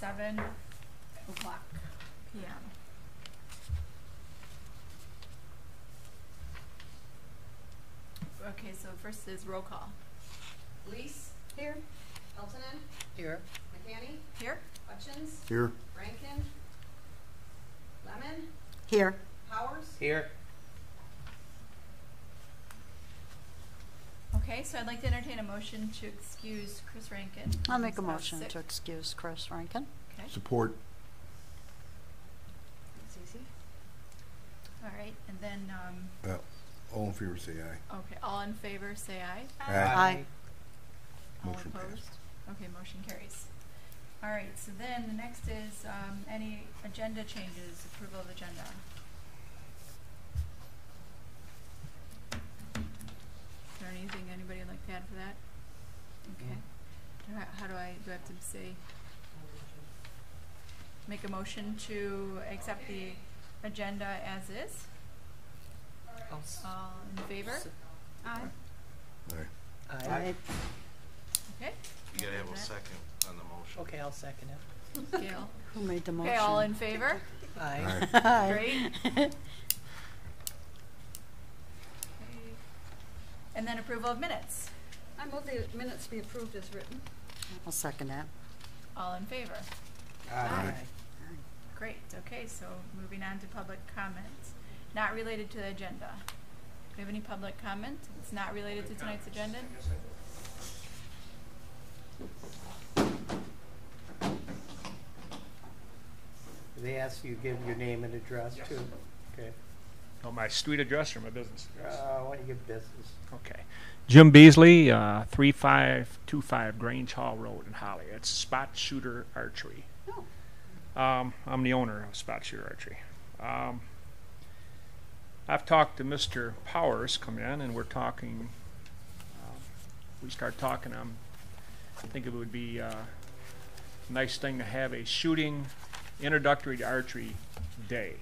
7:00 p.m. Okay, so first is roll call. Lease. Here. Peltonen. Here. McCanny. Here. Hutchins. Here. Rankin. Lemon. Here. Powers. Here. Okay, so I'd like to entertain a motion to excuse Chris Rankin. I'll make a He's motion sick. to excuse Chris Rankin. Okay. Support. Cece. All right, and then, All in favor say aye. okay, all in favor, say aye. Aye. All Motion opposed? passed. Okay, motion carries. All right, so then the next is, any agenda changes, approval of agenda. Is there anything anybody would like to add for that? Okay. How do I have to say? Make a motion to accept the agenda as is? All in favor? Aye. Aye. Aye. Okay. You gotta have a second on the motion. Okay, I'll second it. Gail. Who made the motion? Okay, all in favor? Aye. Aye. Great. Okay. And then approval of minutes. I move the minutes be approved as written. I'll second that. All in favor? Aye. Great, okay, so moving on to public comments, not related to the agenda. Do we have any public comment? It's not related to tonight's agenda? They ask you to give your name and address too. Okay. Oh, my street address or my business address? Why don't you give business? Okay. Jim Beasley, 3525 Grange Hall Road in Holly. It's Spot Shooter Archery. Oh. I'm the owner of Spot Shooter Archery. I've talked to Mr. Powers come in, and we're talking. We start talking. I think it would be a nice thing to have a shooting introductory to archery day.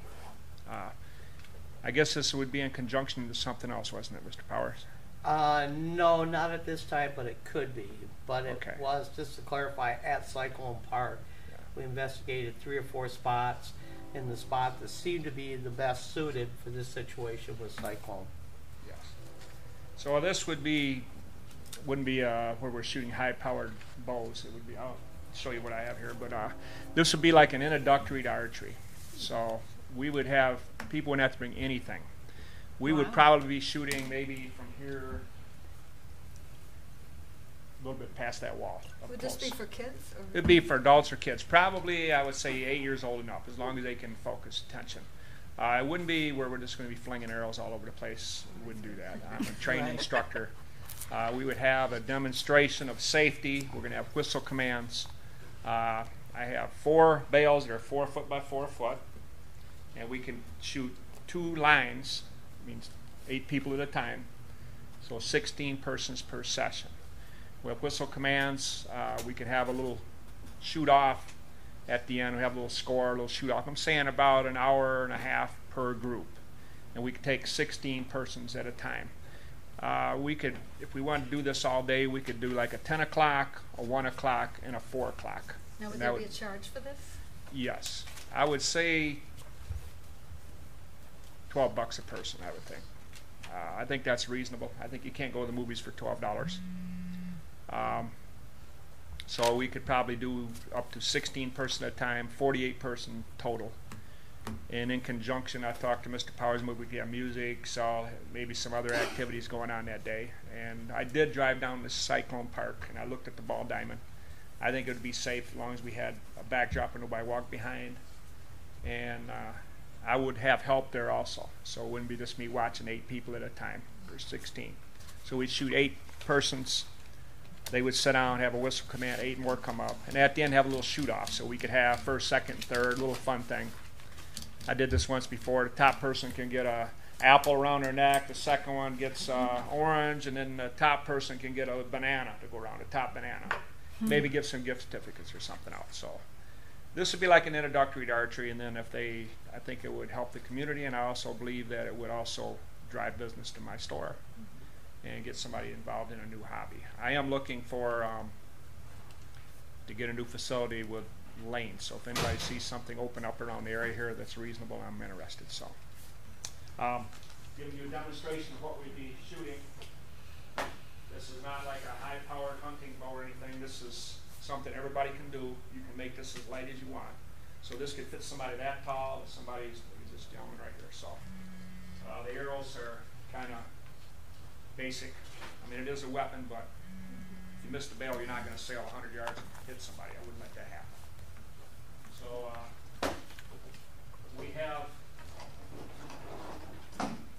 I guess this would be in conjunction to something else, wasn't it, Mr. Powers? No, not at this time, but it could be. But it Okay. was, just to clarify, at Cyclone Park. Yeah. We investigated 3 or 4 spots, and the spot that seemed to be the best suited for this situation was Cyclone. Yes. So this wouldn't be where we're shooting high-powered bows. It would be. I'll show you what I have here, but this would be like an introductory to archery. So we would have people wouldn't have to bring anything. We would Wow. probably be shooting maybe from here a little bit past that wall. up Would this be close. for kids? Or? It'd be for adults or kids. Probably, I would say 8 years old and up, as long as they can focus attention. It wouldn't be where we're just going to be flinging arrows all over the place. We wouldn't do that. I'm a trained Right. instructor. We would have a demonstration of safety. We're going to have whistle commands. I have 4 bales that are 4 foot by 4 foot, and we can shoot 2 lines. Means 8 people at a time. So 16 persons per session. We have whistle commands. We could have a little shoot off at the end. We have a little score, a little shoot off. I'm saying about an hour and a half per group. And we could take 16 persons at a time. We could, if we wanted to do this all day, we could do like a 10 o'clock, a 1 o'clock, and a 4 o'clock. Now, would And there that be a charge for this? Yes. I would say $12 a person, I would think. I think that's reasonable. I think you can't go to the movies for $12. So we could probably do up to 16 person at a time, 48 person total. And in conjunction, I talked to Mr. Powers, we could have music, so maybe some other activities going on that day. And I did drive down to Cyclone Park, and I looked at the ball diamond. I think it would be safe as long as we had a backdrop and nobody walked behind. And I would have help there also, so it wouldn't be just me watching 8 people at a time, or 16. So we'd shoot 8 persons. They would sit down, have a whistle command, 8 more come up, and at the end have a little shoot-off, so we could have first, second, third, little fun thing. I did this once before. The top person can get a apple around their neck, the second one gets orange, and then the top person can get a banana to go around, a top banana. Maybe give some gift certificates or something else. So this would be like an introductory to archery, and then I think it would help the community, and I also believe that it would also drive business to my store and get somebody involved in a new hobby. I am looking for to get a new facility with lanes. So if anybody sees something open up around the area here that's reasonable, I'm interested. So, giving you a demonstration of what we'd be shooting. This is not like a high-powered hunting bow or anything. This is something everybody can do. You can make this as light as you want. So this could fit somebody that tall, somebody's this gentleman right here. So the arrows are kind of basic. I mean, it is a weapon, but if you miss the barrel, you're not going to sail 100 yards and hit somebody. I wouldn't let that happen. So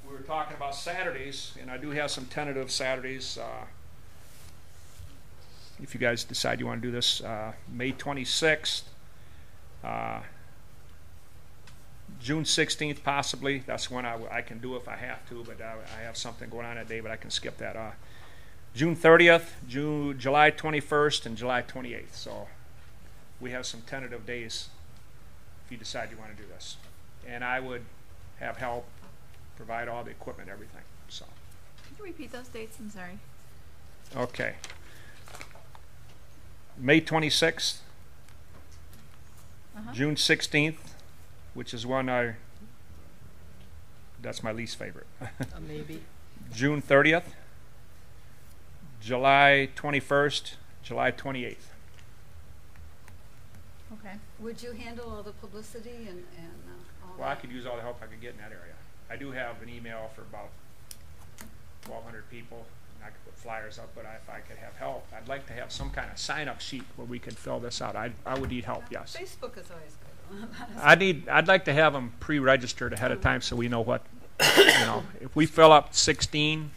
we were talking about Saturdays, and I do have some tentative Saturdays. If you guys decide you want to do this, May 26th, June 16th possibly. That's when I can do if I have to, but I have something going on that day, but I can skip that. June 30th, July 21st, and July 28th. So we have some tentative days if you decide you want to do this. And I would have help, provide all the equipment, everything. So. Can you repeat those dates? I'm sorry. Okay. May 26th, June 16th, which is one that's my least favorite. Maybe. June 30th, July 21st, July 28th. Okay. Would you handle all the publicity and all Well, I that? could use all the help I could get in that area. I do have an email for about 1,200 people, and I could put flyers up, but if I could have help, I'd like to have some kind of sign-up sheet where we could fill this out. I would need help, yes. Facebook is always good. I'd like to have them pre-registered ahead of time so we know what, if we fill up 16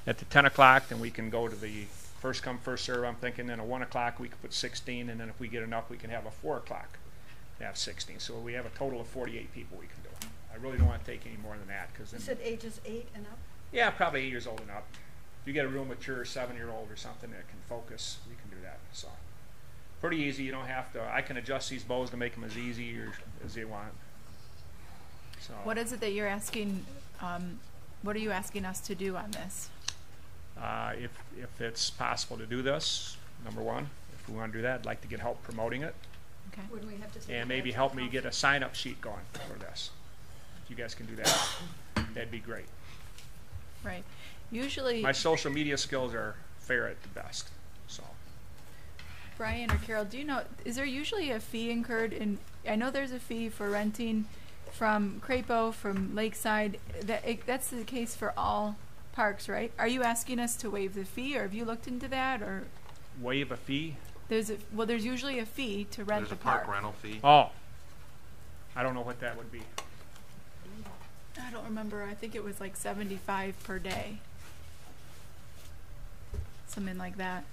at the 10 o'clock, then we can go to the first come, first serve. I'm thinking then at 1 o'clock we could put 16, and then if we get enough, we can have a 4 o'clock and have 16. So we have a total of 48 people we can do. I really don't want to take any more than that. Cause then, You said ages 8 and up? yeah, probably 8 years old and up. If you get a real mature 7-year-old or something that can focus, we can do that. So pretty easy. You don't have to. I can adjust these bows to make them as easy or as you want. So What is it that you're asking? What are you asking us to do on this? if it's possible to do this, number one, if we want to do that, I'd like to get help promoting it, Okay. Wouldn't we have to take and it maybe back to help the me get a council? sign-up sheet going for this. If you guys can do that, that'd be great. Right. Usually, My social media skills are fair at the best. So Brian or Carol, do you know, is there usually a fee incurred in, I know there's a fee for renting from Crapo, from Lakeside, that's the case for all parks, right? Are you asking us to waive the fee, or have you looked into that, or waive a fee? there's usually a fee to rent There's the a park park. rental fee. Oh, I don't know what that would be. I don't remember, I think it was like $75 per day. Something like that.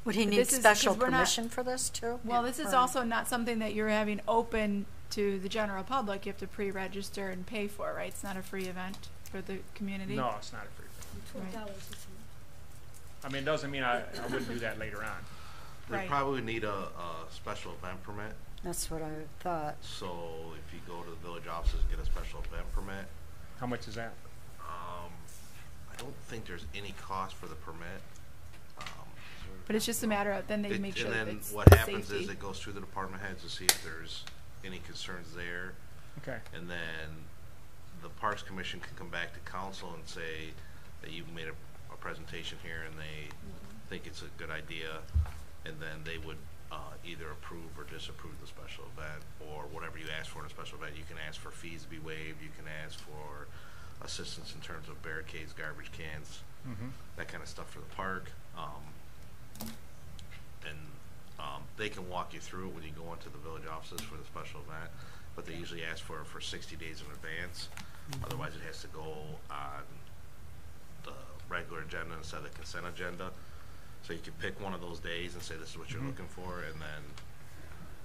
Would he But need this is- special 'cause we're not- permission for this too? Well, this is Or- also not something that you're having open to the general public. You have to pre-register and pay for, right? It's not a free event for the community. No, it's not a free thing. $12 or something. I mean, it doesn't mean I wouldn't do that later on. They Right. probably need a special event permit. That's what I thought. So if you go to the village offices and get a special event permit, How much is that? I don't think there's any cost for the permit. But it's just a matter of, then they make sure that And then it's what happens safety. is it goes through the department heads to see if there's any concerns there. Okay. And then the Parks Commission can come back to council and say that you've made a presentation here and they think it's a good idea. And then they would either approve or disapprove the special event, or whatever you ask for in a special event. You can ask for fees to be waived. You can ask for assistance in terms of barricades, garbage cans, Mm-hmm. that kind of stuff for the park. They can walk you through it when you go into the village offices for the special event, but they usually ask for 60 days in advance. Otherwise, it has to go on the regular agenda instead of the consent agenda. So you can pick one of those days and say this is what you're Mhm. looking for, and then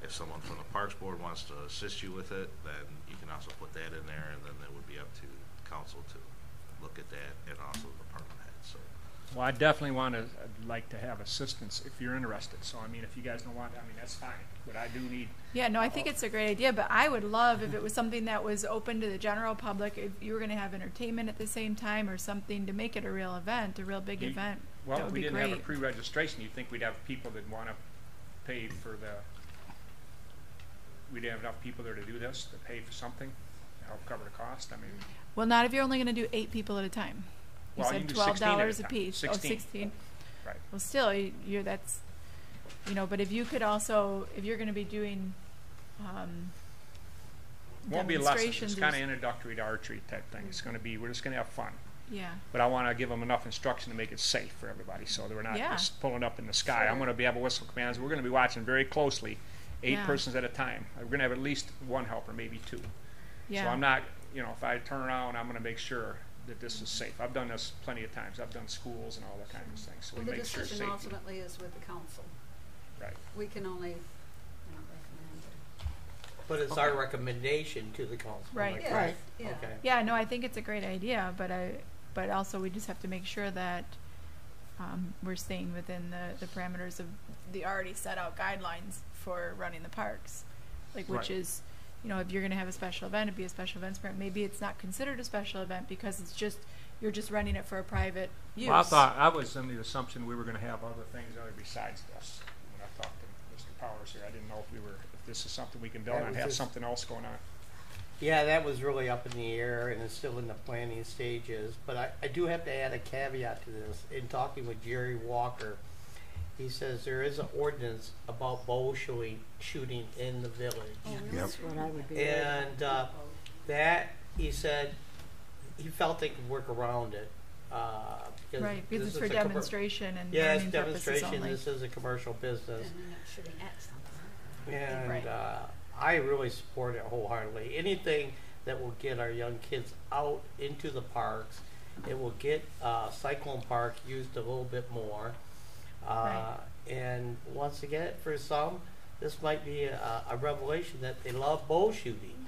if someone from the Parks Board wants to assist you with it, then you can also put that in there, and then it would be up to council to look at that, and also the department head. So Well, I definitely I'd like to have assistance if you're interested. So, I mean, if you guys don't want, I mean, that's fine. But I do need, Yeah, no, I think it's a great idea, but I would love if it was something that was open to the general public, if you were gonna have entertainment at the same time or something to make it a real event, a real big You- event. well, That if would we be didn't have a great. pre-registration, you'd think we'd have people that want to pay for the we'd have enough people there to do this, to pay for something, to help cover the cost? I mean, Well, not if you're only going to do 8 people at a time. You well, you said can do 16 at $12 a a time. piece. 16. Oh, 16. Right. Well, still, you're that's, you know. But if you could also, if you're going to be doing Won't be lessons. demonstrations, It's kind of there's- introductory to archery type thing. It's going to be, we're just going to have fun. yeah, But I want to give them enough instruction to make it safe for everybody, so that we're not Yeah. just pulling up in the sky. I'm Sure. going to have a whistle commands. We're going to be watching very closely, 8 Yeah. persons at a time. We're going to have at least 1 helper, maybe 2. yeah. So I'm not, if I turn around, I'm going to make sure that this is safe. I've done this plenty of times. I've done schools and all that kind of things, so Well, we the make sure decision safety. ultimately is with the council. Right. We can only, recommend it. But it's our recommendation to the council. am I Right. Yes, correct? yeah. Okay. Yeah, no, I think it's a great idea, but also we just have to make sure that we're staying within the parameters of the already set out guidelines for running the parks, like which Right. is, if you're going to have a special event, it'd be a special events permit. Maybe it's not considered a special event because it's just you're just running it for a private use. Well, I was under the assumption we were going to have other things other besides this. When I talked to Mr. Powers here, I didn't know if this is something we can build That on, was have just- something else going on. Yeah, that was really up in the air and it's still in the planning stages. But I do have to add a caveat to this. In talking with Jerry Walker, he says there is an ordinance about bow shooting in the village. Oh, Yep. That's what I would be. And that, he said, he felt they could work around it. Because Right, because this it's for is a commer- demonstration and Yeah, it's learning purposes demonstration. only. This is a commercial business. And they're not shooting at something. And Right. I really support it wholeheartedly. Anything that will get our young kids out into the parks, it will get Cyclone Park used a little bit more. Right. And once again, for some, this might be a revelation that they love bow shooting,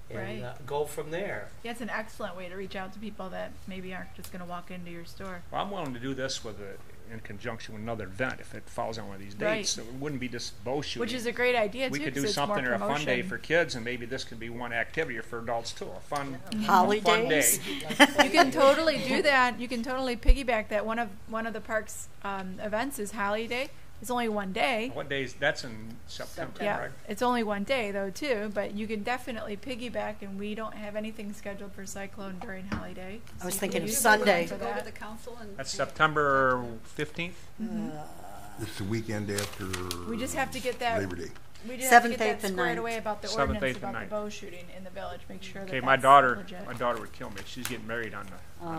and Right. go from there. Yeah, it's an excellent way to reach out to people that maybe aren't just going to walk into your store. Well, I'm willing to do this in conjunction with another event if it falls on one of these Right. dates. So it wouldn't be just bow shooting. Which is a great idea, We too, could 'cause do it's more something or a fun day promotion. for kids, and maybe this could be one activity for adults too. A fun Holidays. day. You can totally do that. You can totally piggyback that. One of the park's events is Holiday. It's only one day. What days? That's in September, Yeah, right? it's only one day though too. But you can definitely piggyback, and we don't have anything scheduled for Cyclone during Holiday. I was So you thinking can of use Sunday. it To for go to that. the council and. That's and- September 15th. It's the weekend after We just have to get that. Labor Day. We just have to 7th, get 8th, that and squared 9th. away about the 7th, ordinance 8th, and about the 9th. bow shooting in the village. Make sure that Okay, that's my daughter legit. would kill me. She's getting married on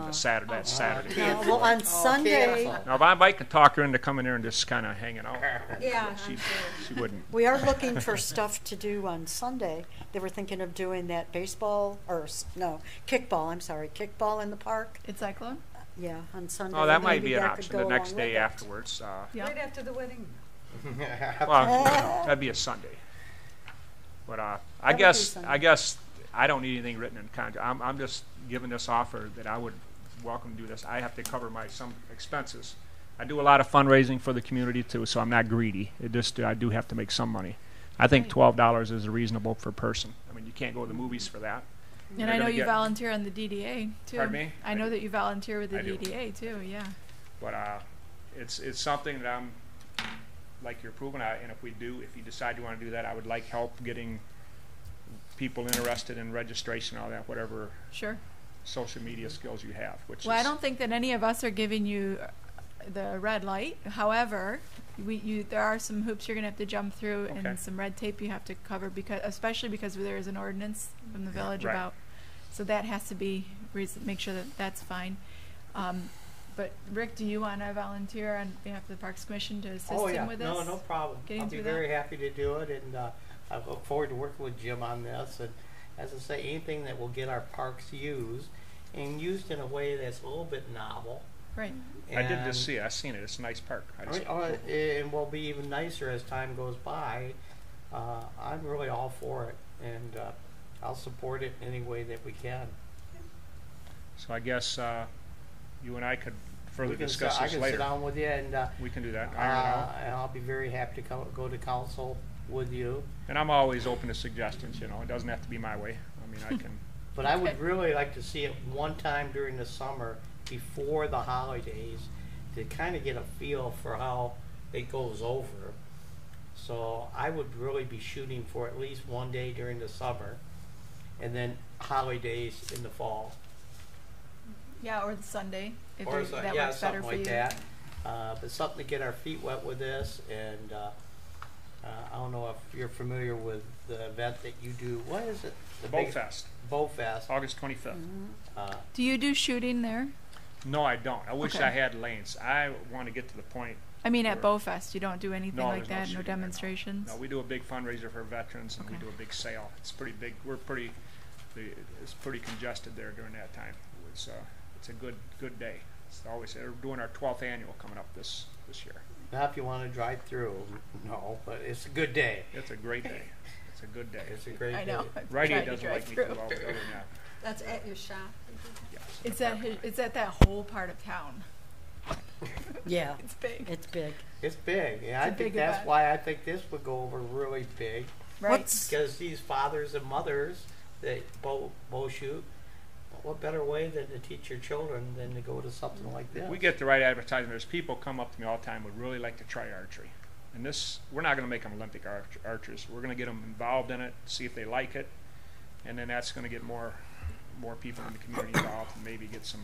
the Saturday. That's Saturday. Cancel Well, on it. Oh, Sunday, cancel. Now, if I could talk her into coming here and just kind of hanging out, Yeah, I'm she, sure. she wouldn't. we are looking for stuff to do on Sunday. They were thinking of doing that kickball, I'm sorry, kickball in the park. It's Cyclone. Yeah, on Sunday. Oh, that might Maybe be an that could option. go The next along day with it. afterwards. Yeah. Right after the wedding. Well, that'd be a Sunday. But I That would be guess Sunday. I don't need anything written in contract. I'm just giving this offer that I would welcome to do this. I have to cover some expenses. I do a lot of fundraising for the community too, so I'm not greedy. I do have to make some money. I think Right. $12 is reasonable per person. I mean, you can't go to the movies for that. And They're I know gonna you get- volunteer on the DDA too. Pardon me? I know that you volunteer with the I do. DDA too. Yeah. But it's something that I'm like you're proving. And if you decide you want to do that, I would like help getting people interested in registration, all that, whatever Sure. social media skills you have. Well, I don't think that any of us are giving you the red light. However, there are some hoops you're going to have to jump through Okay. and some red tape you have to cover especially because there is an ordinance from the village Right. about. So that has to be make sure that that's fine. But Rick, do you want to volunteer on behalf of the Parks Commission to assist Oh, yeah. him with this? No problem. Getting I'll be through very that? happy to do it, and I look forward to working with Jim on this. And as I say, anything that will get our parks used, and used in a way that's a little bit novel. Right. I did and- just see it. I seen it. It's a nice park. and will be even nicer as time goes by. I'm really all for it, and I'll support it any way that we can. So I guess you and I could further We can discuss I this can later. sit down with you, and We can do that. Iron it out. and I'll be very happy to go to council with you. And I'm always open to suggestions. It doesn't have to be my way. I mean, I can. But I would Okay. really like to see it one time during the summer before the holidays to kind of get a feel for how it goes over. So I would really be shooting for at least one day during the summer, and then holidays in the fall. Yeah, or the Sunday, if Or that yeah, works better something for like you. that. But something to get our feet wet with this, and I don't know if you're familiar with the event that you do. What is it? The Bow Fest, Bow Fest. August 25th. Do you do shooting there? No, I don't. I wish Okay. I had lanes. I want to get to the point. I mean, at Sure. Bowfest, you don't do anything No, like there's no that? No shooting there, no. demonstrations? No, we do a big fundraiser for veterans, and we Okay. do a big sale. It's pretty big. It's pretty congested there during that time. It's a good day. It's always, we're doing our 12th annual coming up this year. Not if you want to drive through. No, but it's a good day. It's a great day. It's a good day. It's a great I know. day. I've Righty tried to doesn't drive like me through. too well, but other than that, That's at your shop? yes. It's at that whole part of town. Yeah, It's big, it's big. It's big. Yeah, It's I a think big that's event. why I think this would go over really big. right? What's, Because these fathers and mothers that bow shoot, what better way than to teach your children than to go to something like this? We get the right advertising. There's people come up to me all the time would really like to try archery. And we're not going to make them Olympic archers. We're going to get them involved in it, see if they like it, and then that's going to get more people in the community involved, and maybe get some.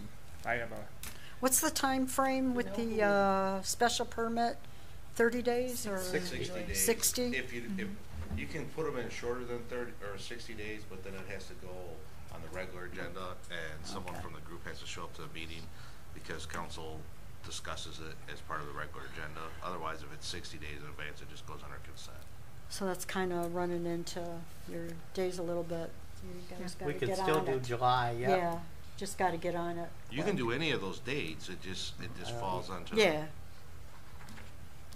what's the time frame with the special permit? 30 days or 60 days. 60? If you can put them in shorter than 30 or 60 days, but then it has to go on the regular agenda, and someone Okay. from the group has to show up to the meeting because council discusses it as part of the regular agenda. Otherwise, if it's 60 days in advance, it just goes under consent. So that's kind of running into your days a little bit. You guys got We to could get still on do it. July, yeah. Yeah, just got to get on it. You can do any of those dates. It just falls onto Yeah,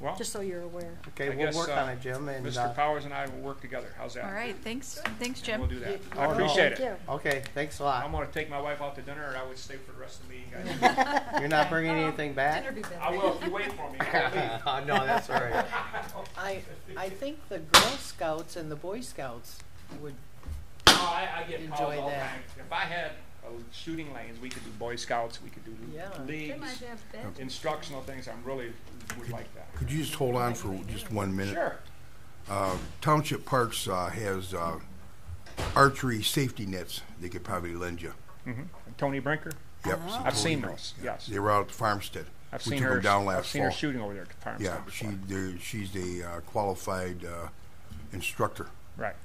Well, just so you're aware. Okay, I we'll guess, work on it, Jim. And Mr. Powers and I will work together. How's that? All right, thanks, And Jim. we'll do that. Oh, I appreciate thank it. you. okay, thanks a I'm lot. going to take my wife out to dinner, and I would stay for the rest of the meeting, guys. You're not bringing anything back? Dinner be better. I will if you wait for me. I'll leave. Oh, no, that's all right. I think the Girl Scouts and the Boy Scouts would, No, I get calls Enjoy all the that. time. If I had shooting lanes, we could do Boy Scouts, we could do Yeah. They might leagues, have bed. instructional things. I really would like that. Could you just hold on for just 1 minute? Sure. Township Parks has archery safety nets they could probably lend you. Mm-hmm. Tony Brinker? Yep. Oh. I've Totally seen agree. those, yes. They were out at Farmstead. I've We seen took her. them down I've last seen her fall. shooting over there at the farm Yeah, stand before. she's a qualified instructor. Right.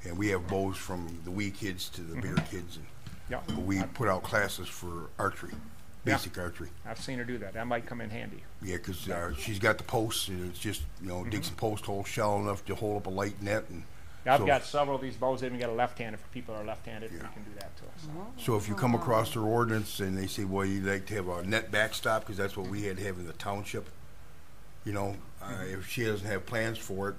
And we have bows from the wee kids to the bigger kids. And Yeah. we put out classes for archery, Yeah. basic archery. I've seen her do that. That might come in handy. Yeah, because she's got the posts, and it's just, dig some post holes shallow enough to hold up a light net. And I've so, got several of these bows. They even got a left-handed for people that are left-handed. Yeah. We can do that too. So. So if you come across their ordinance and they say, well, you'd like to have a net backstop, because that's what we had to have in the township, if she doesn't have plans for it,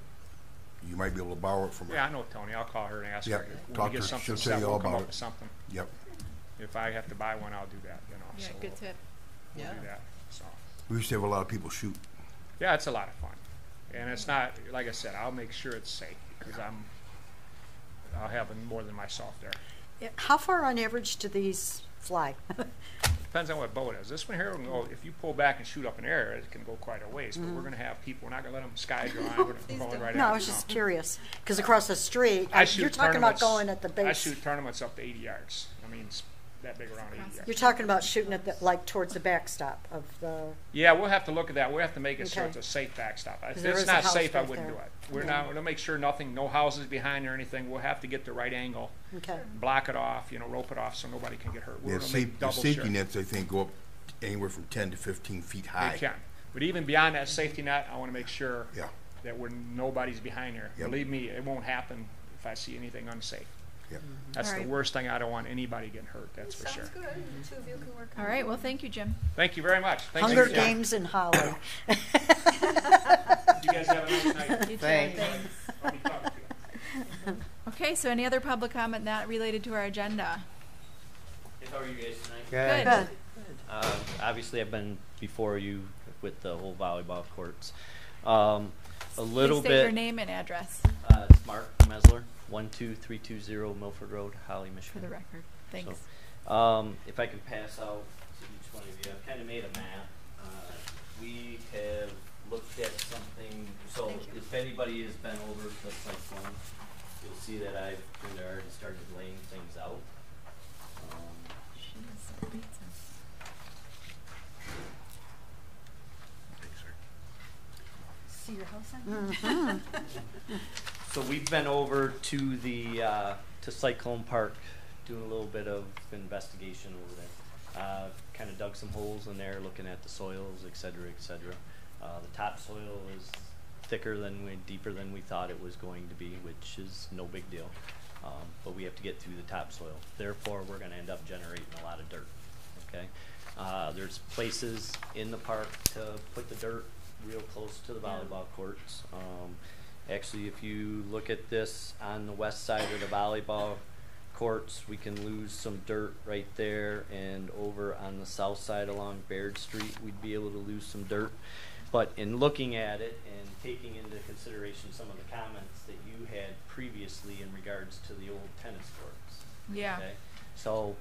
you might be able to borrow it from her. Yeah, I know Tony. I'll call her and ask Yeah, her. When talk we get to her. something She'll set, tell you we'll all come about up it. with something. Yep. If I have to buy one, I'll do that. Yeah, So good tip. we'll Yeah. do that. So. We used to have a lot of people shoot. Yeah, it's a lot of fun, and it's not like I said. I'll make sure it's safe because I'll have more than myself there. Yeah, how far on average do these fly? Depends on what bow it is. This one here, will go, if you pull back and shoot up in air, it can go quite a ways. But we're going to have people. We're not going to let them sky dry. We're Please going don't. right No, at I was them. just curious, because across the street, I shoot you're talking about tournaments- going at the base. I shoot tournaments up to 80 yards. I mean, it's that big around 80 yards. You're talking about shooting at like towards the backstop of the. Yeah, we'll have to look at that. We'll have to make it so Okay. it's a safe backstop. If 'Cause there it's is a not house safe, I right wouldn't there. do it. We're Yeah. not. We'll make sure no houses behind or anything. We'll have to get the right angle, Okay. block it off, rope it off so nobody can get hurt. We're Yeah, going to make the double safety sure. nets, I think, go up anywhere from 10 to 15 feet high. They can. But even beyond that safety net, I want to make sure Yeah. that nobody's behind there. Yep. Believe me, it won't happen if I see anything unsafe. Yep. That's All the right. worst thing. I don't want anybody getting hurt. That's for sure. Sounds good. The two of you can work on All right, well, thank you, Jim. Thank you very much. Thanks Hunger for your time. Games in Holly. You guys have a nice night. You too. Thanks. I'll be talking to you. Okay, so any other public comment not related to our agenda? How are you guys tonight? Good. Good. Obviously, I've been before you with the whole volleyball courts. A little Please state your bit. name and address It's Mark Mesler, 12320 Milford Road, Holly, for Michigan. the record. Thanks. So, if I can pass out to each one of you, I've kind of made a map. We have looked at something, so if anybody has been over the Cyclone, you'll see that I've kind of already started laying things out. Jeez, pizza. Thanks, sir. See your house on? So we've been over to the to Cyclone Park, doing a little bit of investigation over there. Kind of dug some holes in there, looking at the soils, et cetera, et cetera. The topsoil is thicker deeper than we thought it was going to be, which is no big deal. But we have to get through the topsoil. Therefore, we're going to end up generating a lot of dirt. Okay. There's places in the park to put the dirt real close to the volleyball courts. Actually, if you look at this on the west side of the volleyball courts, we can lose some dirt right there, and over on the south side along Baird Street, we'd be able to lose some dirt. But in looking at it and taking into consideration some of the comments that you had previously in regards to the old tennis courts. Yeah. Okay? So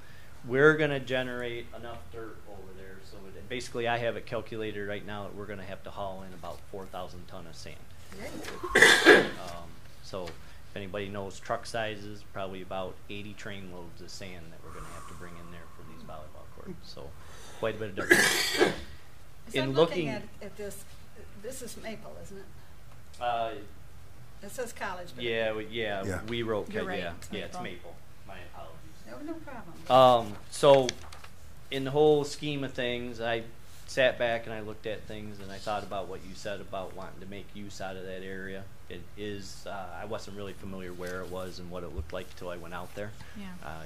we're going to generate enough dirt over there. So basically I have it calculated right now that we're going to have to haul in about 4,000 ton of sand. So if anybody knows truck sizes, probably about 80 train loads of sand that we're going to have to bring in there for these volleyball courts. So quite a bit of dirt. So I'm looking at this, this is Maple, isn't it? It says college. But Yeah, we wrote, You're right, it's Maple. My apologies. No problem. So in the whole scheme of things, I sat back and I looked at things and I thought about what you said about wanting to make use out of that area. It is, I wasn't really familiar where it was and what it looked like until I went out there.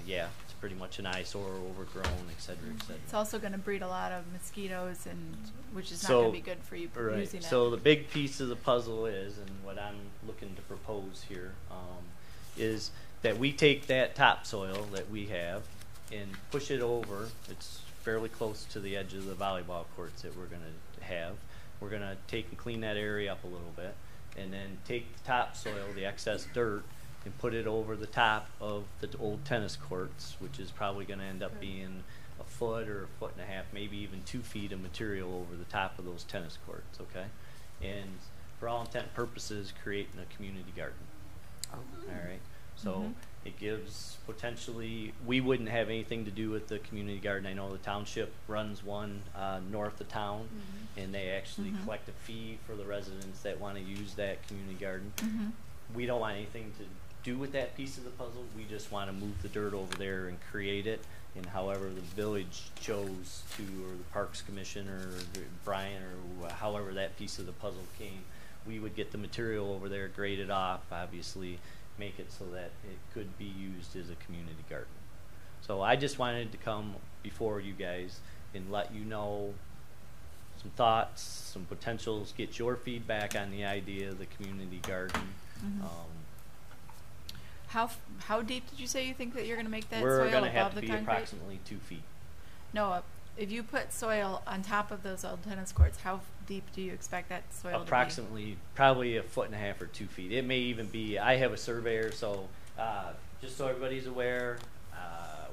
Yeah. It's pretty much an eyesore, overgrown, et cetera, et cetera. It's also going to breed a lot of mosquitoes, and which is not So- going to be good for you Right. using it. So the big piece of the puzzle is, and what I'm looking to propose here, is that we take that topsoil that we have and push it over. It's fairly close to the edge of the volleyball courts that we're going to have. We're going to take and clean that area up a little bit, and then take the topsoil, the excess dirt, and put it over the top of the old tennis courts, which is probably going to end up being a foot or a foot and a half, maybe even 2 feet of material over the top of those tennis courts, okay? And for all intent and purposes, creating a community garden. All right? So it gives potentially, we wouldn't have anything to do with the community garden. I know the township runs one north of town, and they actually collect a fee for the residents that want to use that community garden. We don't want anything to do with that piece of the puzzle. We just want to move the dirt over there and create it. And however the village chose to, or the Parks Commission, or Brian, or however that piece of the puzzle came, we would get the material over there, grade it off, obviously, make it so that it could be used as a community garden. So I just wanted to come before you guys and let you know some thoughts, some potentials, get your feedback on the idea of the community garden. How deep did you say you think that you're going to make that We're soil going to above have the to be concrete? approximately 2 feet. No, if you put soil on top of those old tennis courts, how deep do you expect that soil Approximately, probably 1.5 feet or 2 feet. It may even be, I have a surveyor, so just so everybody's aware,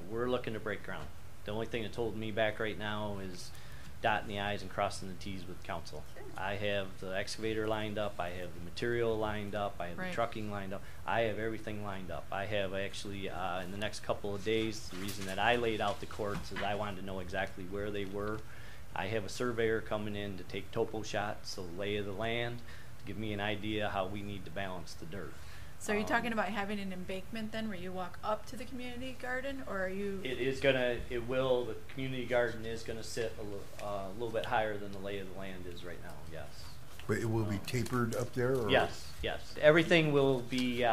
we're looking to break ground. The only thing that told me back right now is dotting the I's and crossing the T's with council. I have the excavator lined up, I have the material lined up, I have the trucking lined up, I have everything lined up. I have actually, in the next couple of days, the reason that I laid out the courts is I wanted to know exactly where they were. I have a surveyor coming in to take topo shots, so the lay of the land, to give me an idea how we need to balance the dirt. So are you talking about having an embankment then, where you walk up to the community garden, or are you? The community garden is gonna sit a little bit higher than the lay of the land is right now, yes. But it will be tapered up there, or? Yes. Everything will be,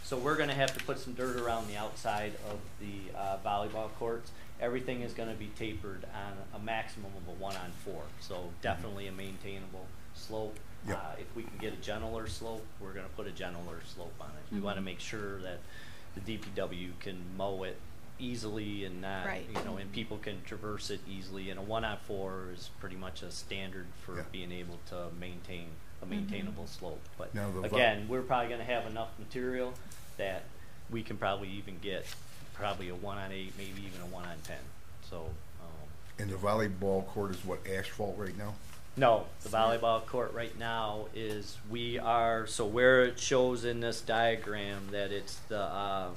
so we're gonna have to put some dirt around the outside of the volleyball courts. Everything is gonna be tapered on a maximum of a 1-on-4, so definitely a maintainable slope. Yep. If we can get a gentler slope, we're gonna put a gentler slope on it. We wanna make sure that the DPW can mow it easily and not, and people can traverse it easily. And a 1-on-4 is pretty much a standard for being able to maintain a maintainable slope. But Now again, we're probably gonna have enough material that we can probably even get probably a 1-on-8, maybe even a 1-on-10. So. And the volleyball court is what, asphalt right now? No, the volleyball court right now is, so where it shows in this diagram that it's the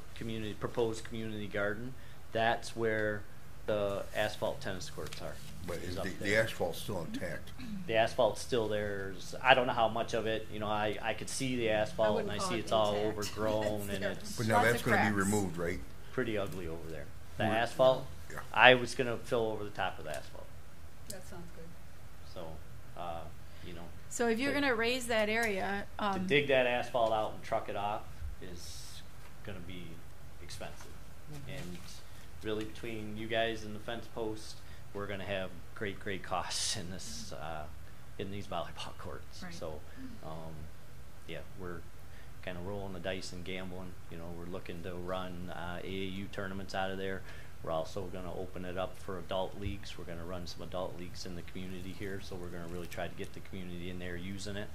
proposed community garden, that's where the asphalt tennis courts are. But the asphalt's still intact. The asphalt's still there. I don't know how much of it, I could see the asphalt and I see it's all overgrown and it's But now Lots that's of going to be cracks. removed, right? pretty ugly over there. The asphalt, Yeah. I was gonna fill over the top of the asphalt, That sounds good. so, you know. So if you're But- gonna raise that area, To dig that asphalt out and truck it off is gonna be expensive. And really between you guys and the fence post, we're gonna have great costs in this, in these volleyball courts. Right. So, yeah, we're kinda rolling the dice and gambling, we're looking to run, AAU tournaments out of there. We're also gonna open it up for adult leagues. We're gonna run some adult leagues in the community here, so we're gonna really try to get the community in there using it.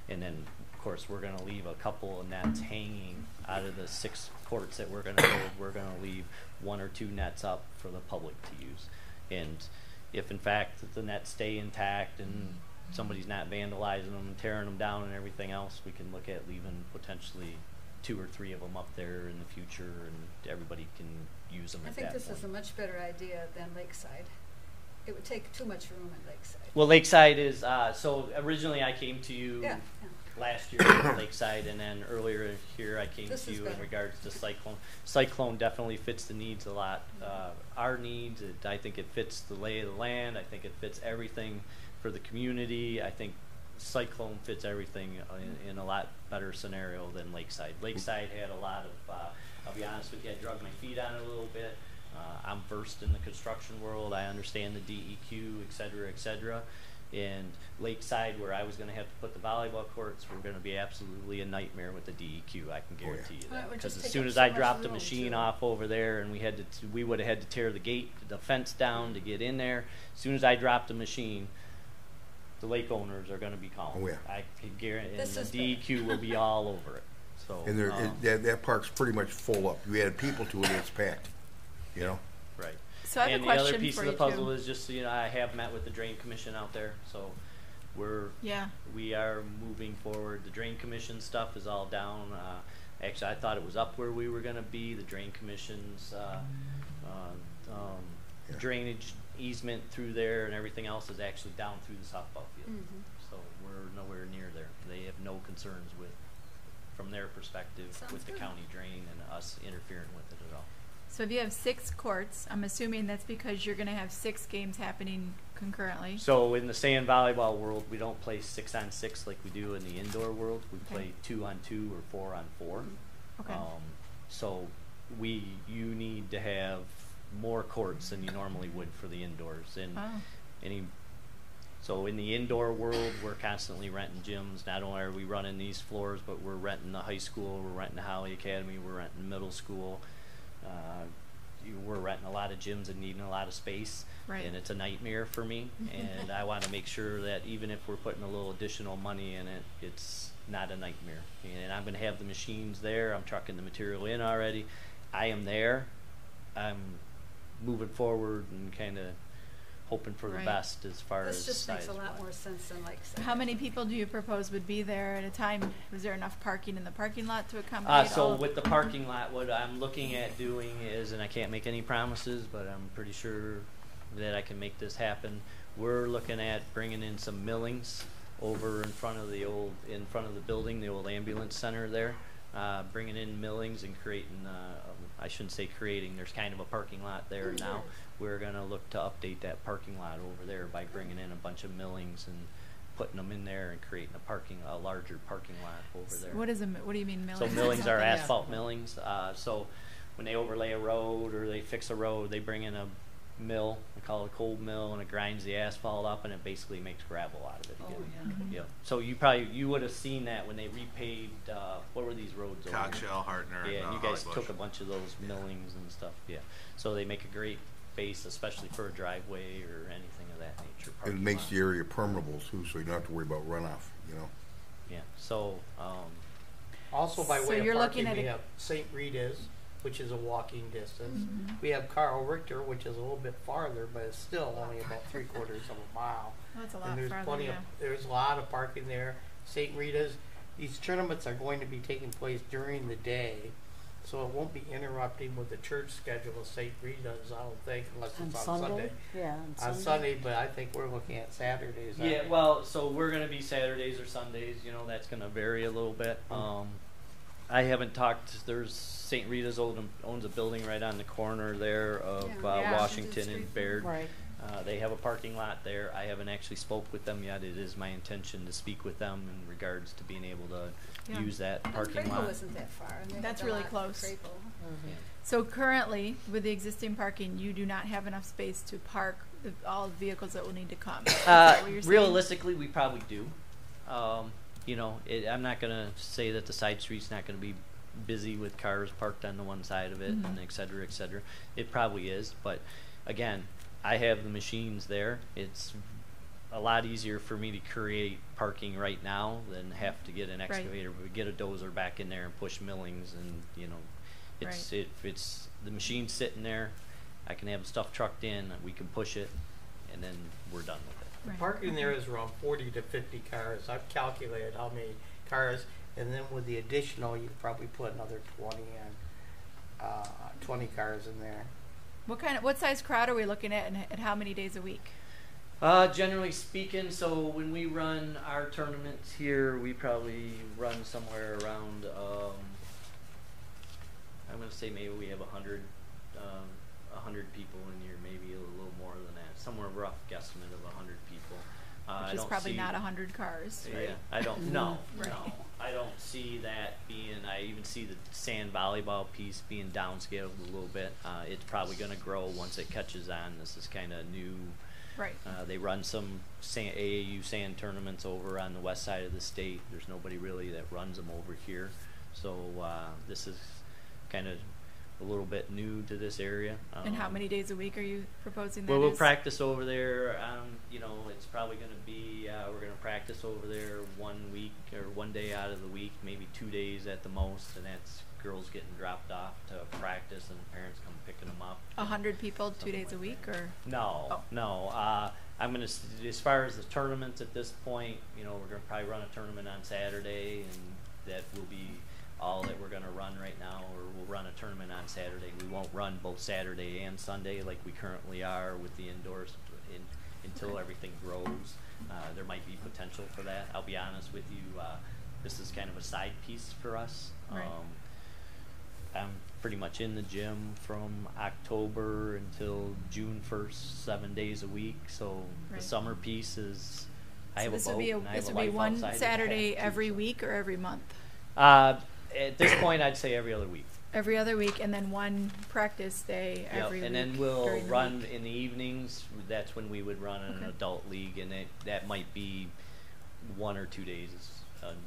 And then, of course, we're gonna leave a couple of nets hanging out of the 6 courts that we're gonna build. We're gonna leave 1 or 2 nets up for the public to use. And if in fact the nets stay intact and somebody's not vandalizing them and tearing them down and everything else, we can look at leaving potentially 2 or 3 of them up there in the future, and everybody can use them I at think that this point. is a much better idea than Lakeside. It would take too much room at Lakeside. Well, Lakeside is, so originally I came to you Yeah, last year at Lakeside, and then earlier here I came This to is you in better. regards to Cyclone. Cyclone definitely fits the needs a lot. Our needs, I think it fits the lay of the land. I think it fits everything for the community. I think Cyclone fits everything in a lot better scenario than Lakeside. Lakeside had a lot of, I'll be honest with you, I drug my feet on it a little bit. I'm versed in the construction world. I understand the DEQ, et cetera, and Lakeside, where I was going to have to put the volleyball courts, were going to be absolutely a nightmare with the DEQ. I can guarantee you Well, it that, would because just as take soon up as so I much dropped the room, machine too. off over there, and we would have had to tear the fence down to get in there. As soon as I dropped the machine, the lake owners are going to be calling. Oh, yeah. I can guarantee, and This the is DEQ will be all over it. So, And that park's pretty much full up. You add people to it, it's packed, right. So I have And a the other question piece for of the you puzzle too. is just, I have met with the Drain Commission out there, so Yeah. we are moving forward. The Drain Commission stuff is all down. Actually, I thought it was up where we were gonna be. The Drain Commission's, Yeah. drainage easement through there and everything else is actually down through the softball field. Mhm. So we're nowhere near there. They have no concerns from their perspective, Sounds with the good. county drain and us interfering with it at all. So if you have 6 courts, I'm assuming that's because you're gonna have 6 games happening concurrently. So in the sand volleyball world, we don't play 6-on-6 like we do in the indoor world. We play 2-on-2 or 4-on-4. Okay. So you need to have more courts than you normally would for the indoors. And Oh. so in the indoor world, we're constantly renting gyms. Not only are we running these floors, but we're renting the high school, we're renting the Holly Academy, we're renting middle school. We're renting a lot of gyms and needing a lot of space, Right. and it's a nightmare for me. And I want to make sure that even if we're putting a little additional money in it, it's not a nightmare. And I'm going to have the machines there. I'm trucking the material in already. I am there. I'm moving forward and kind of hoping for the Right. best as far as This just makes a size lot wise. more sense than Lakeside. How many people do you propose would be there at a time? Was there enough parking in the parking lot to accommodate So all? with the parking lot, what I'm looking at doing is, and I can't make any promises, but I'm pretty sure that I can make this happen. We're looking at bringing in some millings over in front of the building, the old ambulance center there. Bringing in millings and creating, I shouldn't say creating, there's kind of a parking lot there now. We're going to look to update that parking lot over there by bringing in a bunch of millings and putting them in there and creating a larger parking lot over there. What do you mean So millings? millings are Something else. asphalt millings. So when they overlay a road or they fix a road, they bring in a mill, we call it a cold mill, and it grinds the asphalt up and it basically makes gravel out of it Oh, again. yeah. Yeah. So you would have seen that when they repaved, what were these roads over? Cockshell, Hartner, Yeah, and you guys Holly took Bush. a bunch of those millings and stuff. Yeah. So they make a great base, especially for a driveway or anything of that nature. It parking makes lot. the area permeable too, so you don't have to worry about runoff, Yeah. So, Also, by So way you're of looking parking, at we a- have St. Rita's, which is a walking distance. We have Carl Richter, which is a little bit farther, but it's still only about 3/4 of a mile. That's a lot And there's farther, plenty yeah. of, there's a lot of parking there. St. Rita's, these tournaments are going to be taking place during the day, so it won't be interrupting with the church schedule of St. Rita's, I don't think, unless it's on Sunday. Yeah, On Sunday, but I think we're looking at Saturdays. Yeah, well, so we're gonna be Saturdays or Sundays, you know, that's gonna vary a little bit. I haven't talked, there's St. Rita's owns a building right on the corner there of Yeah, Washington and Baird. Right. They have a parking lot there. I haven't actually spoke with them yet. It is my intention to speak with them in regards to being able to use that parking Crapo lot. isn't that far. and they That's have a really lot close. for Crapo. So currently, with the existing parking, you do not have enough space to park all the vehicles that will need to come. Is that what you're saying? Realistically, we probably do. You know, I'm not going to say that the side street's not going to be busy with cars parked on the one side of it and et cetera, et cetera. It probably is, but again, I have the machines there. It's a lot easier for me to create parking right now than have to get an excavator, but get a dozer back in there and push millings, and you know, it's the machine's sitting there. I can have the stuff trucked in, we can push it, and then we're done with it. Right. Parking there is around 40 to 50 cars. I've calculated how many cars, and then with the additional, you could probably put another 20 in, 20 cars in there. What size crowd are we looking at, and at how many days a week? Generally speaking, so when we run our tournaments here, we probably run somewhere around, I'm going to say maybe we have 100 people in here, maybe a little more than that. Somewhere rough guesstimate of 100 people. Which is probably not 100 cars, right? Yeah, I don't, no, Right. no. I don't see that being, I even see the sand volleyball piece being downscaled a little bit. It's probably going to grow once it catches on. This is kind of new. Right. They run some AAU sand tournaments over on the west side of the state. There's nobody really that runs them over here. So this is kind of a little bit new to this area. And how many days a week are you proposing that? Well, we'll is? practice over there. You know, it's probably going to be, we're going to practice over there 1 week or 1 day out of the week, maybe 2 days at the most, and that's girls getting dropped off to practice and parents come picking them up. 100 people 2 days a week, or? No, Oh. no. I'm going to, as far as the tournaments at this point, you know, we're going to probably run a tournament on Saturday, and that will be all that we're going to run right now, or we'll run a tournament on Saturday. We won't run both Saturday and Sunday like we currently are with the indoors until everything grows. There might be potential for that. I'll be honest with you, this is kind of a side piece for us. Right. I'm pretty much in the gym from October until June 1st, 7 days a week. So Right. the summer piece is, I have a this boat would be and I have this a would be life one outside of Saturday that, too, every so. week or every month? At this point, I'd say every other week. Every other week, and then one practice day every week. And then we'll during the run week. in the evenings. That's when we would run an Okay. adult league, and that might be 1 or 2 days,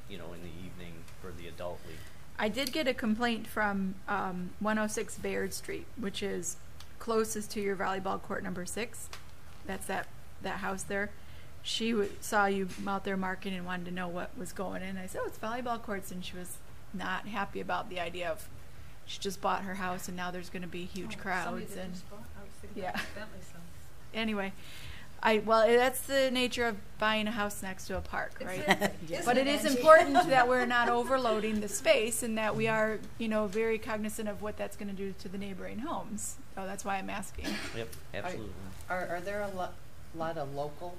you know, in the evening for the adult league. I did get a complaint from 106 Baird Street, which is closest to your volleyball court number 6. That's that house there. She saw you out there marking and wanted to know what was going in. I said, "Oh, it's volleyball courts," and she was not happy about the idea of she just bought her house and now there's going to be huge crowds and yeah. Anyway, that's the nature of buying a house next to a park, right? But it is important that we're not overloading the space and that we are, you know, very cognizant of what that's going to do to the neighboring homes. So that's why I'm asking. Yep, absolutely. Are there a lot of local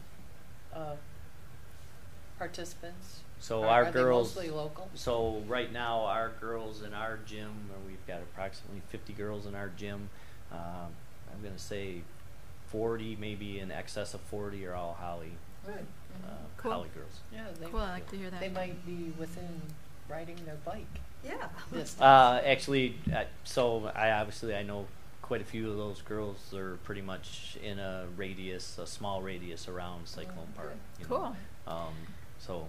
participants? So Are our they girls, mostly local? So right now, our girls in our gym, we've got approximately 50 girls in our gym. I'm going to say 40, maybe in excess of 40, are all Holly, Good. Cool. Holly girls. Yeah, Cool, I like to hear that. They might be within riding their bike. Yeah. Distance. Actually, so I know quite a few of those girls are pretty much in a small radius around Cyclone Park. You know. Cool. So.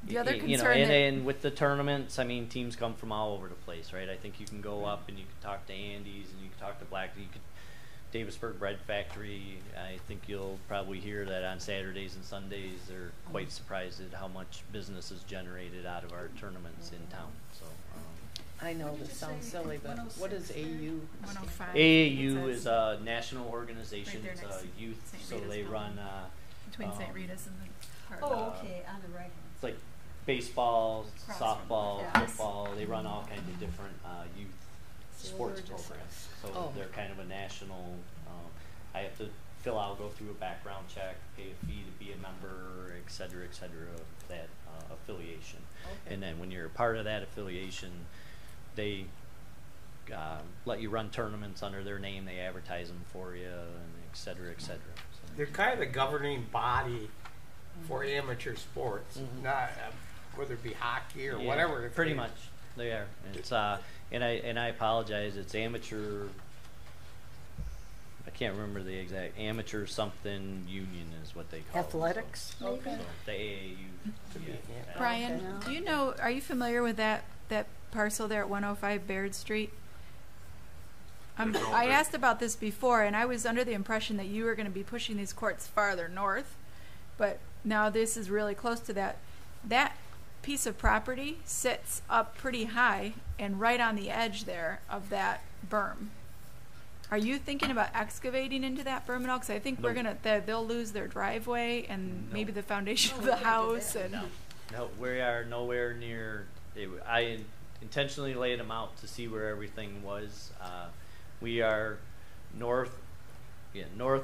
The other You know, concern that- and with the tournaments, I mean, teams come from all over the place, right? I think you can go up and you can talk to Andy's and you can talk to Davisburg Bread Factory. I think you'll probably hear that on Saturdays and Sundays they're quite surprised at how much business is generated out of our tournaments in town. So I know What did this you sounds say? silly, but what is 106? AU? 105. AAU It is says a national organization. Right there It's next a to youth, St. so Rita's they building. run. between St. Rita's and the park. Oh, okay, on the right hand. It's like baseball, Across from softball, it, yes. football. They run all kinds of different youth sports Silver just- programs. So Oh. they're kind of a national. I have to go through a background check, pay a fee to be a member, et cetera, of that affiliation. Okay. And then when you're a part of that affiliation, they let you run tournaments under their name. They advertise them for you, and et cetera, et cetera. So, They're kind of the governing body for amateur sports, Mhm. not whether it be hockey or yeah, whatever. If pretty they- much, they are. It's and I apologize. It's amateur. I can't remember the exact amateur something union is what they call Athletics, it. So, maybe? so the AAU. Yeah. Brian, Okay. do you know, are you familiar with that parcel there at 105 Baird Street? I asked about this before, and I was under the impression that you were going to be pushing these courts farther north, but now this is really close to that. That piece of property sits up pretty high and right on the edge there of that berm. Are you thinking about excavating into that berm at all? Because I think we're No. they'll lose their driveway and No. maybe the foundation Oh, of we the can't do house. that. And No, we are nowhere near. I intentionally laid them out to see where everything was. We are north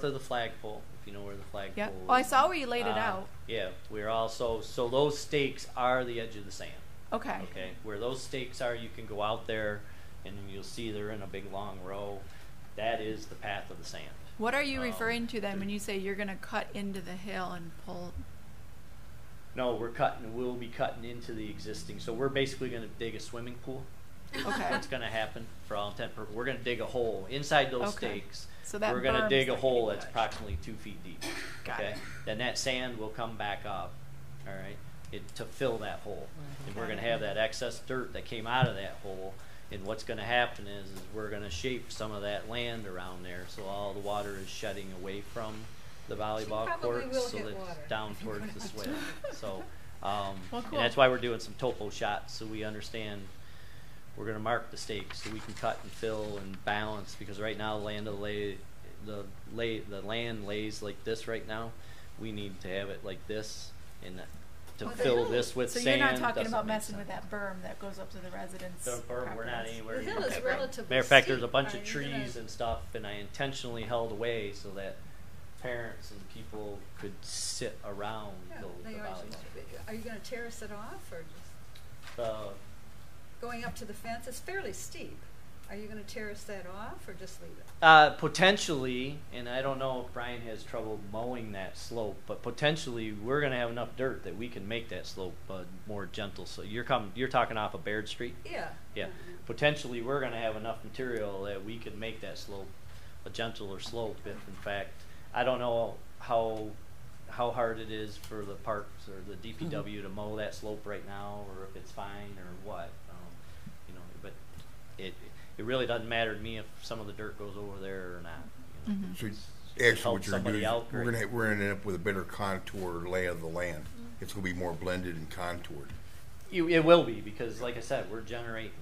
of the flagpole. If you know where the flagpole yeah. is. Well, I saw where you laid it out. Yeah, we're also so those stakes are the edge of the sand. Okay. Okay, where those stakes are, you can go out there, and you'll see they're in a big long row. That is the path of the sand. What are you referring to then when you say you're going to cut into the hill and pull? No, we'll be cutting into the existing. So we're basically going to dig a swimming pool. Okay. What's going to happen for all intent and purposes? We're going to dig a hole inside those Okay. stakes. So that we're going to berm's dig a like hole getting that's touched. approximately 2 feet deep. Got okay. it. Then that sand will come back up. All right. To fill that hole, and we're Got going to it. have that excess dirt that came out of that hole. And what's going to happen is we're going to shape some of that land around there, so all the water is shedding away from the volleyball probably will courts, so hit that water. it's down towards the swale. So, Well, cool. and that's why we're doing some topo shots, so we understand. We're going to mark the stakes so we can cut and fill and balance, because right now the land lays like this right now. We need to have it like this, and to Okay. fill this with So sand. you're not talking doesn't about make messing with sense. that berm that goes up to the residents. The berm, we're not properties. anywhere The near hill is that. relatively Matter of fact, there's a steep. bunch Are of you gonna- trees and stuff, and I intentionally held away so that parents and people could sit around Yeah, the they always used volleyball. to be. Are you going to terrace it off, or just Uh, going up to the fence? It's fairly steep. Are you going to terrace that off, or just leave it? potentially, and I don't know if Brian has trouble mowing that slope, but potentially we're going to have enough dirt that we can make that slope more gentle. So you're talking off of Baird Street? Yeah. Yeah. Potentially, we're going to have enough material that we could make that slope a gentler slope. If in fact, I don't know how hard it is for the parks or the DPW to mow that slope right now, or if it's fine or what. But it really doesn't matter to me if some of the dirt goes over there or not. Mhm. So It's- actually, help what you're somebody doing, out, we're great. gonna end up with a better contour lay of the land. It's gonna be more blended and contoured. It will be, because, like I said, we're generating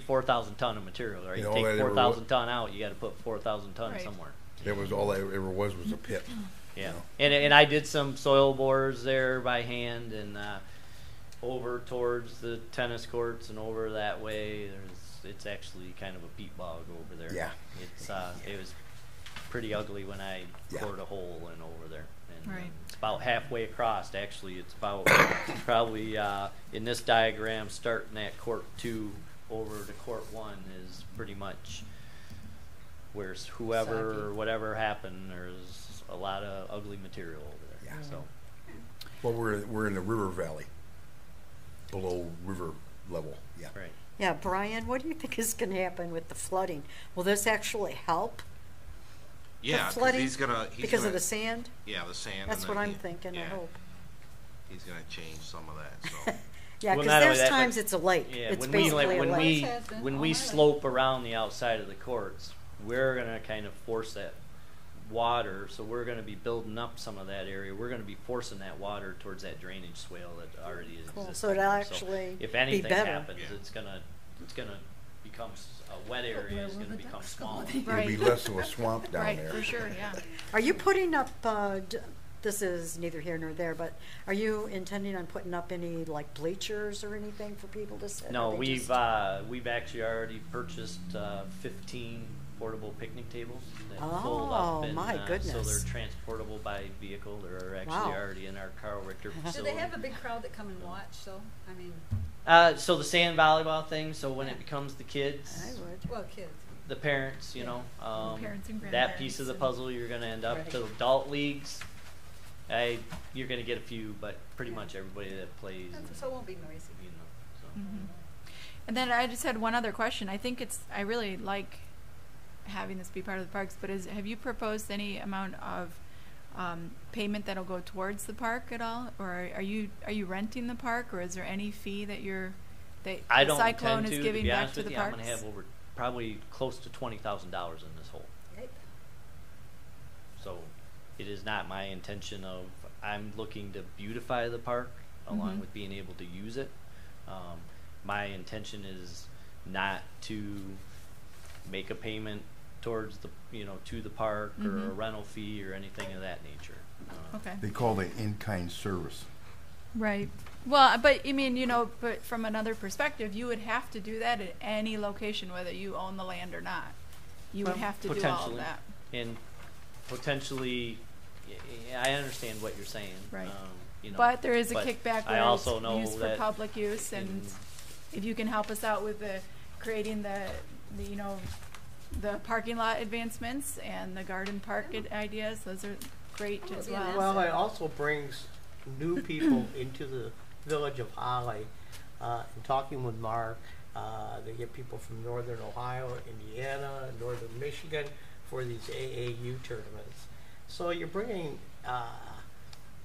4,000 ton of material. Right, You you know, take that ever 4,000 ton out, you got to put 4,000 ton Right. somewhere. That was all that ever was a pit. Yeah, know. and I did some soil bores there by hand, and over towards the tennis courts and over that way. It's actually kind of a peat bog over there. Yeah. It's it was pretty ugly when I Yeah. cored a hole in over there. And, Right. it's about halfway across. Actually, it's about probably in this diagram, starting at court 2 over to court 1 is pretty much where whoever Soggy. or whatever happened. There's a lot of ugly material over there. Yeah. So Well, we're in the river valley, below river level. Yeah. right. Yeah, Brian, what do you think is going to happen with the flooding? Will this actually help? Yeah, the 'cause flooding he's gonna because of the sand? Yeah, the sand. That's and what then I'm thinking, I yeah, hope. He's gonna change some of that. So Yeah, Well, because not only there's that, times but- it's a lake. Yeah, It's when basically a lake. Has been when all we my life. slope around the outside of the courts, we're gonna kind of force that water, so we're going to be building up some of that area. We're going to be forcing that water towards that drainage swale that already Cool. exists. So it'll actually if be anything better. happens, it's gonna become a wet area is going to become smaller. Right. It'll be less of a swamp down Right, there. for sure, yeah. Are you putting up, this is neither here nor there, but are you intending on putting up any like bleachers or anything for people to sit? No, Or they we've just- we've actually already purchased 15 portable picnic tables that fold up, Oh, and my so goodness. they're transportable by vehicle. They're actually Wow. already in our Carl Richter Do facility. they have a big crowd that come and watch, so, I mean, So the sand volleyball thing. So when it becomes the kids, I would. well, kids. the parents, you know, Parents and that piece of the grandparents puzzle, you're going to end up Right. to adult leagues. You're going to get a few, but pretty much everybody that plays. So it won't be noisy. You know, so. Mhm. And then I just had one other question. I really like having this be part of the parks, but have you proposed any amount of payment that'll go towards the park at all, or are you renting the park, or is there any fee that I the don't Cyclone intend is to giving be back honest to with the you, parks? I'm going to have over probably close to $20,000 in this hole. Right? So it is not my intention of, I'm looking to beautify the park along Mhm. with being able to use it. My intention is not to make a payment towards to the park or a Mhm. rental fee or anything of that nature. Okay. They call it in-kind service. Right. Well, but I mean, but from another perspective, you would have to do that at any location, whether you own the land or not. You would Well, have to do all of potentially. that. And potentially, I understand what you're saying. Right. You know, But there is a but kickback I where also it's know used for that public use, and if you can help us out with creating the parking lot advancements and the garden park ideas, those are great Oh, as yeah, well. Well, it also brings new people into the village of Holly. In talking with Mark, they get people from northern Ohio, Indiana, northern Michigan for these AAU tournaments. So you're bringing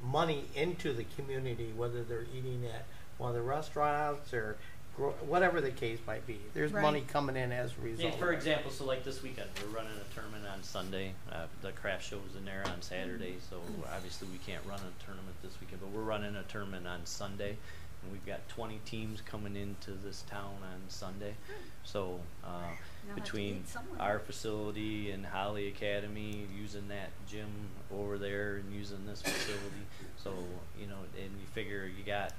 money into the community, whether they're eating at one of the restaurants or whatever the case might be. There's Right. money coming in as a result. For of it. example, so like this weekend, we're running a tournament on Sunday. The craft show's in there on Saturday, so obviously we can't run a tournament this weekend, but we're running a tournament on Sunday, and we've got 20 teams coming into this town on Sunday. So Now between have to eat somewhere. our facility and Holly Academy, using that gym over there and using this facility, so and you figure you got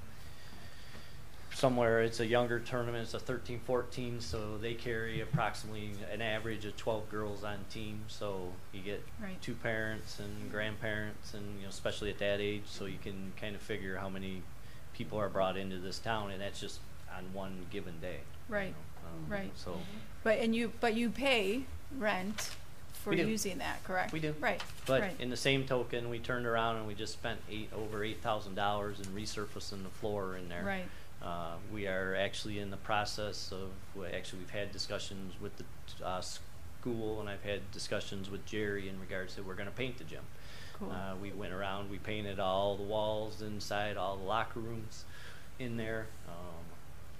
somewhere, it's a younger tournament, it's a 13-14, so they carry approximately an average of 12 girls on team, so you get Right. 2 parents and grandparents, and especially at that age, so you can kind of figure how many people are brought into this town, and that's just on one given day. Right. Right. So But you pay rent for We do. using that, correct? We do. Right. But right. in the same token, we turned around and we just spent over $8,000 in resurfacing the floor in there. Right. We are actually in the process of, we've had discussions with the school, and I've had discussions with Jerry in regards to we're going to paint the gym. Cool. We went around, we painted all the walls inside, all the locker rooms in there.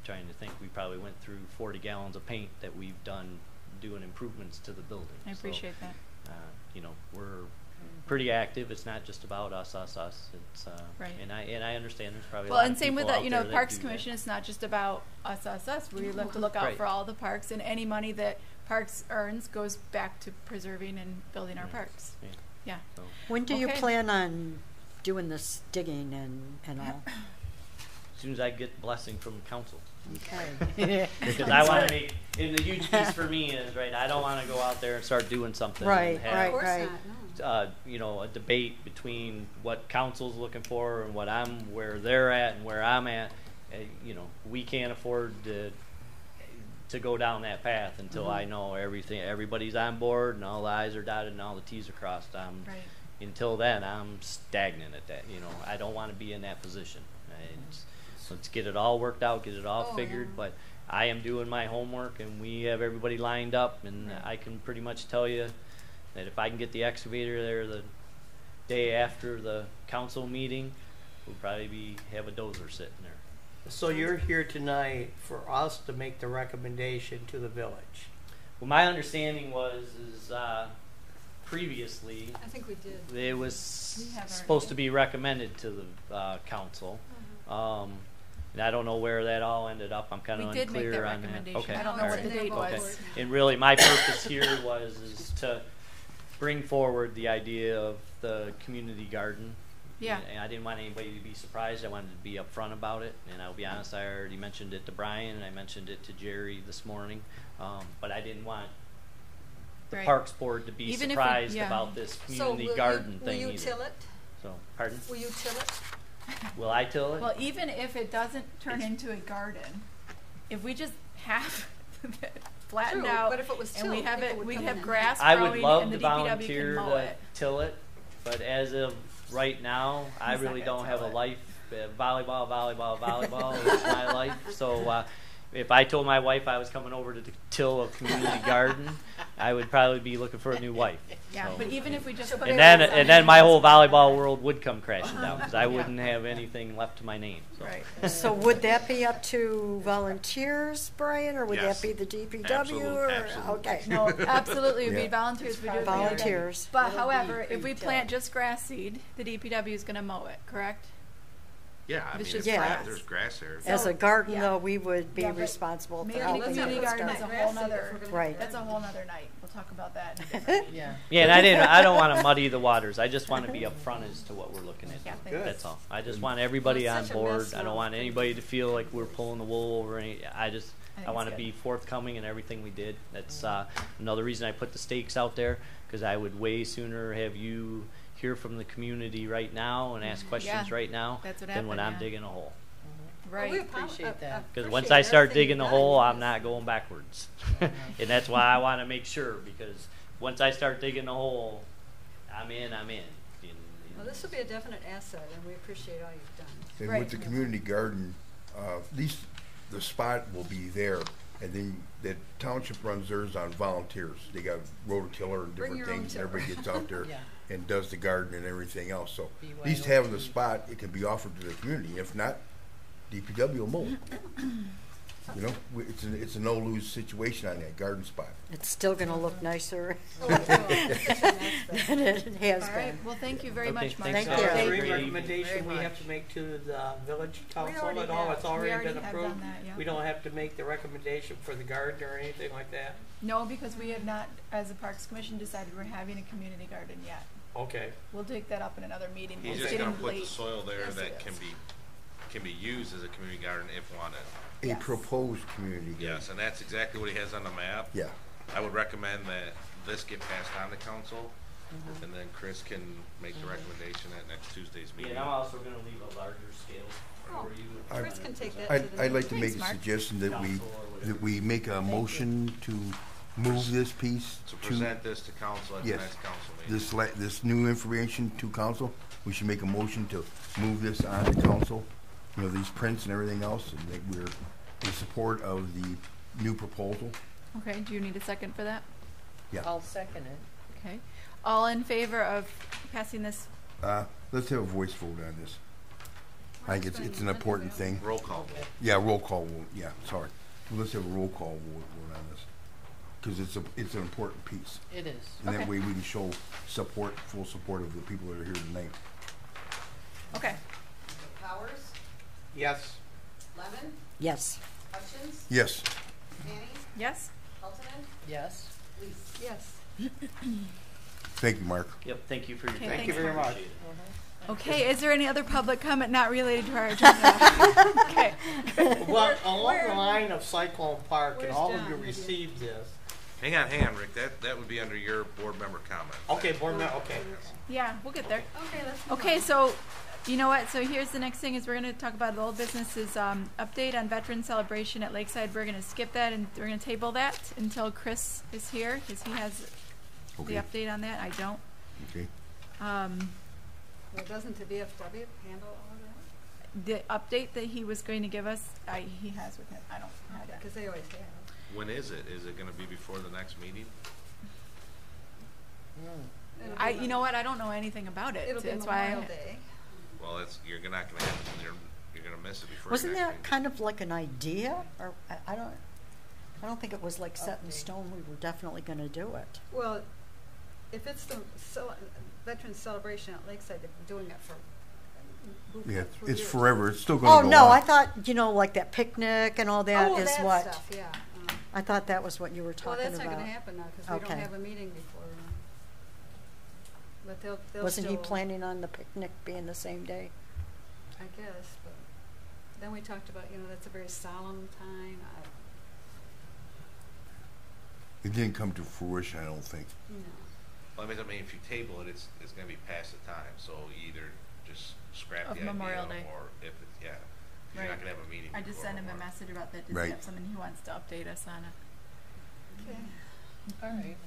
Trying to think, we probably went through 40 gallons of paint that we've done doing improvements to the building. I appreciate that. We're pretty active. It's not just about us. It's Right. And I understand there's probably Well, a lot and of same with people that, out there that Parks do Commission, that. it's not just about us. We have to look out Right. for all the parks, and any money that Parks earns goes back to preserving and building our Right. parks. Yeah. Yeah. So, When do you Okay. plan on doing this digging and all? as soon as I get blessing from council. Okay. Because I want to make, and the huge piece for me is, right, I don't want to go out there and start doing something. Right, and have, right, Of course right. not, no. A debate between what council's looking for and where they're at and where I'm at. We can't afford to go down that path until I know everybody's on board and all the I's are dotted and all the T's are crossed. Right. Until then, I'm stagnant at that. I don't want to be in that position. Let's get it all worked out, get it all Oh, figured. yeah. But I am doing my homework, and we have everybody lined up, and Right. I can pretty much tell you that if I can get the excavator there the day after the council meeting, we'll probably have a dozer sitting there. So you're here tonight for us to make the recommendation to the village. Well, my understanding is previously, I think we did. it was We have supposed already. to be recommended to the council. And I don't know where that all ended up. I'm kind of We did make unclear that on that. recommendation. Okay. I don't know all what the right. date Okay. was. And really, my purpose here is to bring forward the idea of the community garden. Yeah. And I didn't want anybody to be surprised. I wanted to be upfront about it. And I'll be honest, I already mentioned it to Brian and I mentioned it to Jerry this morning. But I didn't want the Right. Parks Board to be Even if we- surprised yeah. about this So community will garden will thing you either. till it? So, pardon? Will you till it? Will I till it? Well, even if it doesn't turn It's- into a garden, if we just have it flattened True, out but if it was and we tilled, have people it, would we'd come have in. grass I growing would love and to the DPW volunteer can mow to it. till it, but as of right now, I He's not really gonna don't till have a it. life. Volleyball is my life. So if I told my wife I was coming over to till a community garden, I would probably be looking for a new wife. Yeah, So- but even if we just put and it then on and the- then my whole volleyball world would come crashing down because I wouldn't have anything left to my name. So. Right. So would that be up to volunteers, Brian, or would Yes. that be the DPW? Absolute- or absolutely. Okay. No, absolutely, it would be Yeah. volunteers. We do it Volunteers. But It'll however, be if we pre-tilled. plant just grass seed, the DPW is going to mow it, correct? Yeah, I It's mean, just if grass. there's grass there. As So, a garden, yeah. though, we would be Yeah, but responsible for maybe helping. the let's not community put garden is a grass whole seed if nother, we're gonna Right. that's a whole nother night. We'll talk about that. in a different- Yeah. Yeah, and I don't want to muddy the waters. I just want to be upfront as to what we're looking at. Yeah, thanks. That's all. I just want everybody Well, on it's such a board. mess I don't now. want anybody to feel like we're pulling the wool over any. I think want to it's be good. forthcoming in everything we did. That's another reason I put the stakes out there because I would way sooner have you hear from the community right now and ask questions Yeah, right now that's what than when happened, I'm yeah. digging a hole. Right. We Appreciate that. Because once appreciate I start everything digging the you've hole, done. I'm not going backwards. And that's why I want to make sure because once I start digging the hole, I'm in. Well, this will be a definite asset, and we appreciate all you've done. And Right. with the community garden, at least the spot will be there, and then the township runs theirs on volunteers. They got rototiller and Bring different your own things, and tiller. everybody gets out there Yeah. and does the garden and everything else. So at least BYOT. having the spot, it can be offered to the community. If not, DPW will mow it. You know, it's a no-lose situation on that garden spot. It's still going to look nicer Oh, it will. It's such a mess, but- than it has All right, been. well, thank you very Okay, much, Mark. thanks, Thank you. Any Great. recommendation we Very have much. to make to the village council already at all? have. It's We already already been have approved? done that, yeah. We don't have to make the recommendation for the garden or anything like that? No, because we have not, as a Parks Commission, decided we're having a community garden yet. Okay. We'll take that up in another meeting. He's It's just getting gonna put the late. soil there Yes, that it can is. be used as a community garden if wanted. A Yes. proposed community garden. Yes, and that's exactly what he has on the map. Yeah. I would recommend that this get passed on to council, and then Chris can make the recommendation at next Tuesday's Yeah, meeting. and I'm also going to leave a larger scale Oh, for you. Chris can take that to the. I'd like to make Thanks, a Mark. suggestion that we, Council or whatever. that we make a motion to move this piece To to, present this to council at the Yes. next council meeting. this new information to council. We should make a motion to move this on to council, you know, these prints and everything else, and that we're in support of the new proposal. Okay, do you need a second for that? Yeah. I'll second it. Okay. All in favor of passing this? Let's have a voice vote on this. I think it's an important thing. Roll call. Yeah, roll call vote, yeah, sorry. Let's have a roll call vote on this, because it's an important piece. It is. And that Okay. way we can show support, full support of the people that are here tonight. Okay. Powers, Yes. Lemon, Yes. Hutchins, Yes, Manning, Yes? Peltonen, Yes. Lees. Yes. thank you, Mark. Yep, thank you for your Okay, time. Thank you thanks, very much. Appreciate it. Okay, is there any other public comment not related to our agenda? Okay. Well, along the line of Cyclone Park, and Where's all of John? you Have you- received this. Hang on, Rick. That would be under your board member comment. Okay, board member, okay. Yeah, we'll get there. Okay, let's move Okay, on. so, you know what, so here's the next thing is we're gonna talk about the old businesses, update on veteran celebration at Lakeside. We're gonna skip that and we're gonna table that until Chris is here, cause he has the Okay, update on that, I don't. okay. Well, doesn't the VFW handle all of that? The update that he was going to give us, he has with him, I don't have that. Because they always have. When is it? Is it gonna be before the next meeting? It'll be You know what, I don't know anything about it, It'll be that's why. Memorial Day. Well, you're not gonna have, you're gonna miss it before Wasn't your next that meeting. kind of like an idea, or I don't think it was like set in stone. We were definitely going to do it. Well, if it's the Veterans Celebration at Lakeside, they've been doing it for Yeah, for it's years. forever. It's still Oh, going to go no, on. I thought, like that picnic and all that Oh, is that what? stuff, yeah. I thought that was what you were Well, talking that's not about. gonna happen now, because we Okay. don't have a meeting before. But they'll Wasn't he still- planning on the picnic being the same day? I guess, but then we talked about, that's a very solemn time. It didn't come to fruition, I don't think. No. Well, I mean, if you table it, it's gonna be past the time, so either just scrap Of the idea, Memorial Day. or if it's, if you're Right. not gonna have a meeting. I just before sent him a Memorial. message about that. Does Right. he have something he wants to update us on it? Okay. All right.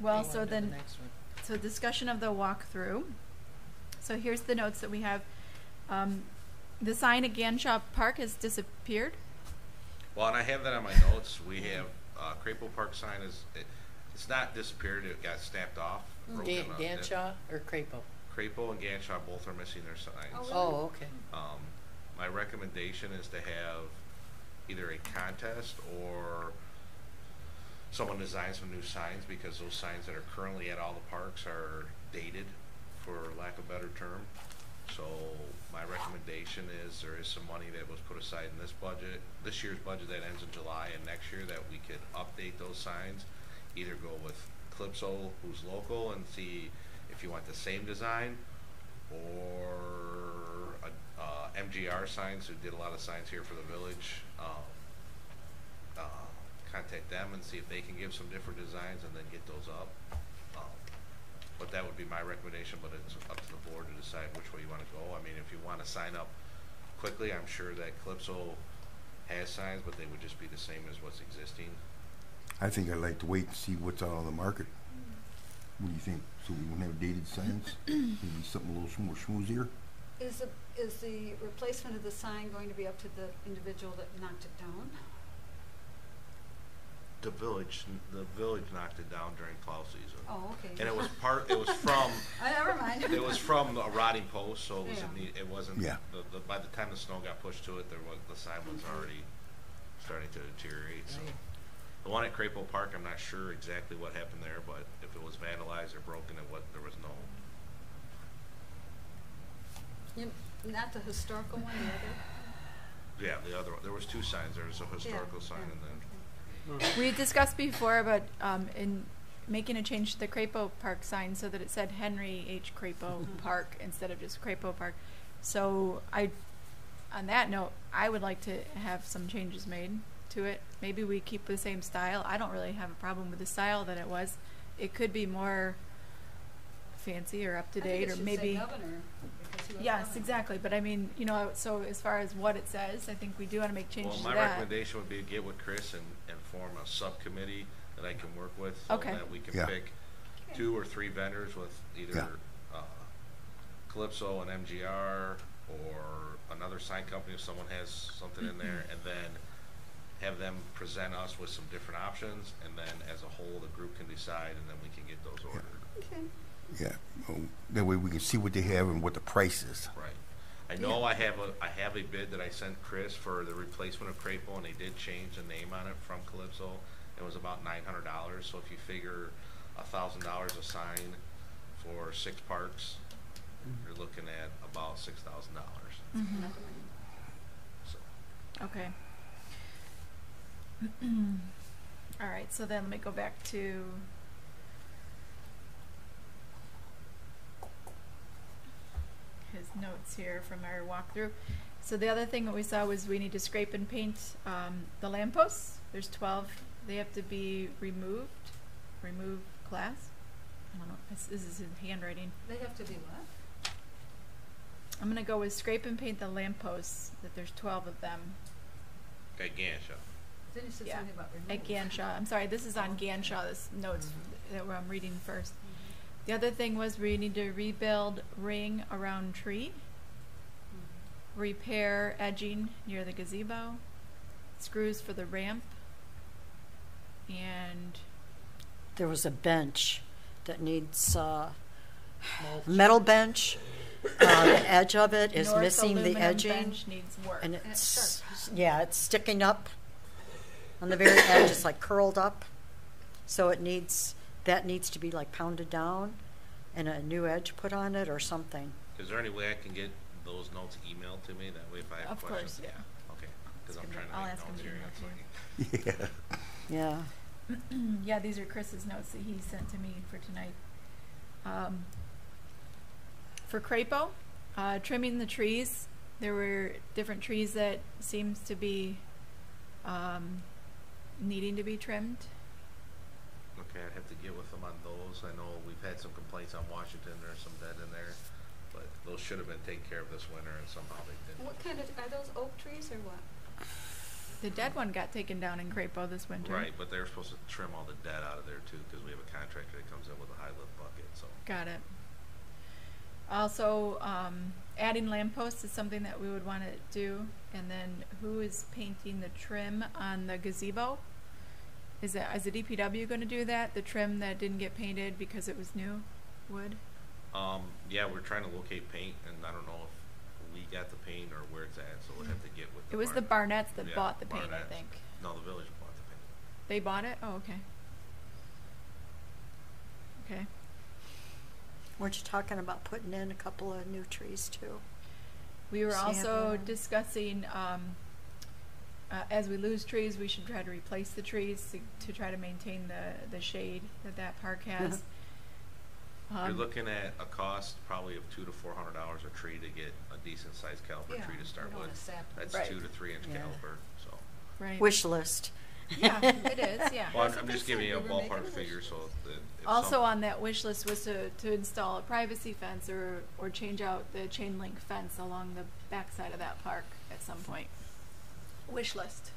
Well, so then, so discussion of the walkthrough. So here's the notes that we have. The sign at Ganshaw Park has disappeared. Well, and I have that on my notes. We have, Crapo Park sign it's not disappeared, it got snapped off. broken up. Ganshaw or Crapo? Crapo and Ganshaw both are missing their signs. Oh, really? Oh, okay. My recommendation is to have either a contest or someone design some new signs, because those signs that are currently at all the parks are dated, for lack of a better term. So my recommendation is there is some money that was put aside in this year's budget that ends in July, and next year that we could update those signs. Either go with Calypso, who's local, and see if you want the same design, or MGR Signs, who did a lot of signs here for the village. Contact them and see if they can give some different designs, and then get those up. But that would be my recommendation, but it's up to the board to decide which way you want to go. I mean, if you want to sign up quickly, I'm sure that Calypso has signs, but they would just be the same as what's existing. I think I'd like to wait and see what's out on the market. What do you think? So we won't have dated signs? Maybe something a little more schmoozier? Is the replacement of the sign going to be up to the individual that knocked it down? The village knocked it down during plow season. Oh, okay. And it was from, Never mind. it was from a rotting post, so it was Yeah. it wasn't, Yeah. by the time the snow got pushed to it, the sign was already starting to deteriorate, so. Right. The one at Crapo Park, I'm not sure exactly what happened there, but if it was vandalized or broken, there was no. Not the historical one, the other? Yeah, the other one. There was two signs. There was a historical sign, and then. We had discussed before about in making a change to the Crapo Park sign so that it said Henry H. Crapo Park instead of just Crapo Park. So on that note, I would like to have some changes made to it. Maybe we keep the same style. I don't really have a problem with the style that it was. It could be more fancy or up to date, or maybe. Yes, exactly. But I mean, so as far as what it says, I think we do want to make changes to Well, that. my recommendation would be to get with Chris and form a subcommittee that I can work with, so Okay. that we can Yeah. pick 2 or 3 vendors with either Calypso and MGR, or another sign company if someone has something in there, and then have them present us with some different options, and then as a whole the group can decide, and then we can get those ordered. Okay. Yeah. That way we can see what they have and what the price is. Right. I know I have a bid that I sent Chris for the replacement of Crapo, and they did change the name on it from Calypso. It was about $900. So if you figure $1,000 a sign for 6 parks, you're looking at about $6,000. Mhm. So Okay. All right, so then let me go back to his notes here from our walkthrough. So the other thing that we saw was we need to scrape and paint the lampposts. There's 12. They have to be removed. Remove class. I don't know. This is in handwriting. They have to be what? I'm going to go with scrape and paint the lampposts, that there's 12 of them. okay, Ganshaw. Then you said Yeah, something about at removal. Ganshaw. I'm sorry, this is on Ganshaw, this notes that I'm reading first. The other thing was we need to rebuild ring around tree, repair edging near the gazebo, screws for the ramp, and There was a bench that needs metal bench. The edge of it is north missing the aluminum edging, bench needs work. and it's it's sticking up on the very edge. It's like curled up, so it needs that needs to be like pounded down and a new edge put on it or something. Is there any way I can get those notes emailed to me? That way if I have Of questions. course, yeah. Okay, because I'm It's trying to gonna- I'll make ask him notes to here. email That's to you. why- Yeah. Yeah, these are Chris's notes that he sent to me for tonight. For Crapo, trimming the trees, there were different trees that seems to be needing to be trimmed. Okay, I'd have to get with them on those. I know we've had some complaints on Washington. There's some dead in there, but those should have been taken care of this winter, and somehow they didn't. What kind of, are those oak trees or what? The dead one got taken down in Crapo this winter. Right, but they're supposed to trim all the dead out of there too, because we have a contractor that comes in with a high lift bucket. So. Got it. Also, adding lampposts is something that we would want to do. And then, who is painting the trim on the gazebo? Is the DPW going to do that? The trim that didn't get painted because it was new wood? Yeah, we're trying to locate paint, and I don't know if we got the paint or where it's at, so we'll have to get with the It was the Barnetts that Yeah, bought the paint, Barnetts. I think. No, the village bought the paint. They bought it? Oh, okay. Okay. Weren't you talking about putting in a couple of new trees too? We were So you have also one. discussing, as we lose trees, we should try to replace the trees to try to maintain the shade that park has. You're looking at a cost probably of $200 to $400 a tree to get a decent sized caliper Yeah, tree to start you don't with. want a sapling. That's Right. 2 to 3 inch Yeah. caliper. So. Right. Wish list. Yeah, it is, yeah. Well, That's I'm what just they giving said, you a we were making ballpark a wish figure, list. so that if Also some- on that wish list was to install a privacy fence or change out the chain link fence along the backside of that park at some point. Wish list.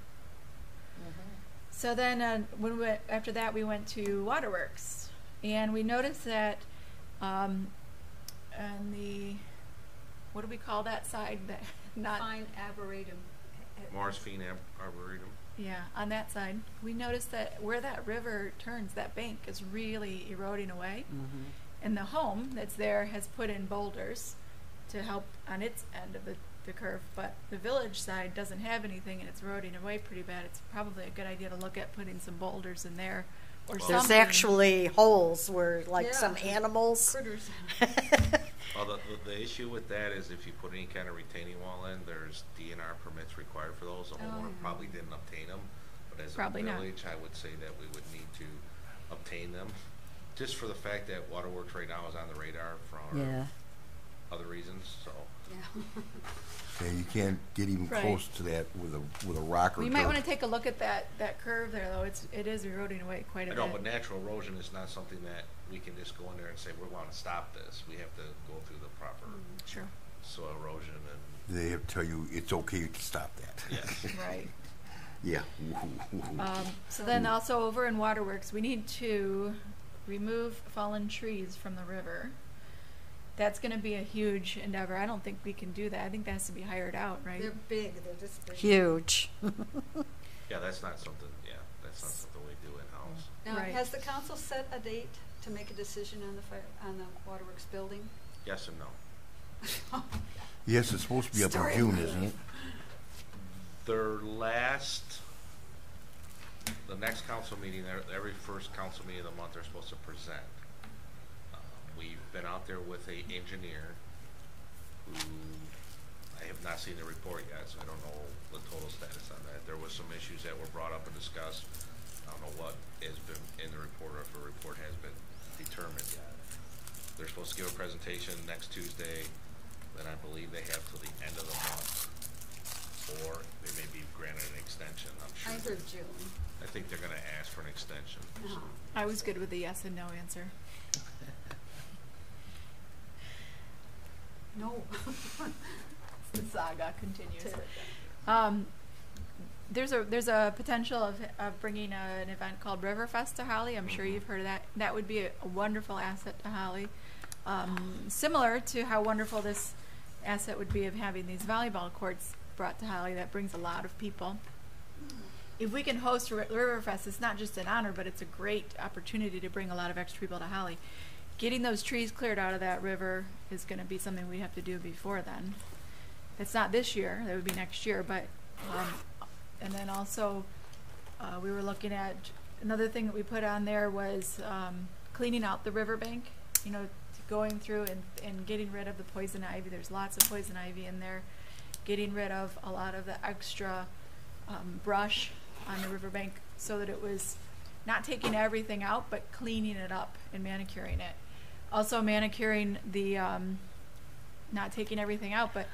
So then after that we went to Waterworks, and we noticed that on the, what do we call that side that not Fine arboretum. Morris Fiend Arboretum. Yeah, on that side, we noticed that where that river turns, that bank is really eroding away. Mm-hmm. And the home that's there has put in boulders to help on its end of the curve, but the village side doesn't have anything and it's eroding away pretty bad. It's probably a good idea to look at putting some boulders in there or Well, There's something. actually holes where like Yeah. some animals. Critters. Well, the issue with that is if you put any kind of retaining wall in, there's DNR permits required for those. The homeowner yeah. probably didn't obtain them, but as Probably a not. village, I would say that we would need to obtain them, just for the fact that Waterworks right now is on the radar for Yeah. other reasons. So Yeah. Yeah, you can't get even Right. close to that with a rock or We might dirt. want to take a look at that curve there, though. It is eroding away quite a I bit. know, but natural erosion is not something that we can just go in there and say we want to stop this. We have to go through the proper Sure. soil erosion and They have to tell you it's okay to stop that. yes. Right. Yeah. So then also over in Waterworks, we need to remove fallen trees from the river. That's going to be a huge endeavor. I don't think we can do that. I think that has to be hired out, right? They're big, they're just big. Huge. Yeah, that's not something. Yeah, that's not something we do in house. Now, Right. has the council set a date to make a decision on the Waterworks building? Yes and no. Yes, it's supposed to be up in Story June, of my isn't it? The next council meeting, every first council meeting of the month, they're supposed to present. We've been out there with a engineer who, I have not seen the report yet, so I don't know the total status on that. There was some issues that were brought up and discussed. I don't know what has been in the report or if the report has been determined yet. They're supposed to give a presentation next Tuesday, then I believe they have till the end of the month, or they may be granted an extension, I'm sure. I heard June. I think they're gonna ask for an extension. so. I was good with the yes and no answer. No. The saga continues. There's a potential of bringing an event called Riverfest to Holly. I'm sure you've heard of that. That would be a wonderful asset to Holly. Similar to how wonderful this asset would be of having these volleyball courts brought to Holly. That brings a lot of people. If we can host Riverfest, it's not just an honor, but it's a great opportunity to bring a lot of extra people to Holly. Getting those trees cleared out of that river is going to be something we have to do before then. It's not this year, that would be next year, but, and then also, we were looking at, another thing that we put on there was, cleaning out the riverbank, you know, going through and getting rid of the poison ivy. There's lots of poison ivy in there. Getting rid of a lot of the extra brush on the riverbank so that it was not taking everything out, but cleaning it up and manicuring it. Also manicuring the, not taking everything out, but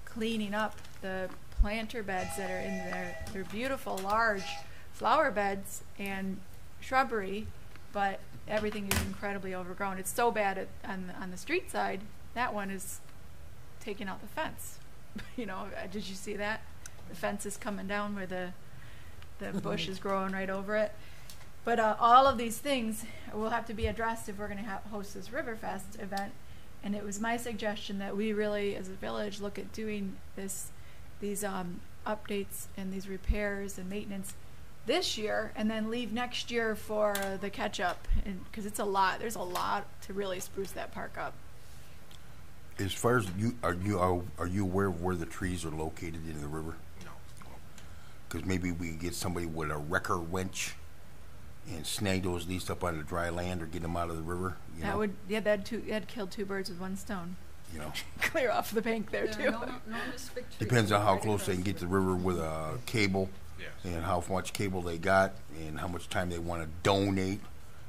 cleaning up the planter beds that are in there. They're beautiful, large flower beds and shrubbery, but everything is incredibly overgrown. It's so bad on the street side. That one is taking out the fence. You know, did you see that? The fence is coming down where the bush is growing right over it. But all of these things will have to be addressed if we're going to host this Riverfest event. And it was my suggestion that we really, as a village, look at doing these updates and these repairs and maintenance this year, and then leave next year for the catch-up, because it's a lot. There's a lot to really spruce that park up. As far as are you aware of where the trees are located in the river? No. Because maybe we could get somebody with a wrecker winch and snag those at least up on the dry land or get them out of the river. That'd kill two birds with one stone. You know, clear off the bank there too. Depends on how close they can get to the river with a cable. Yes. And how much cable they got, and how much time they want to donate.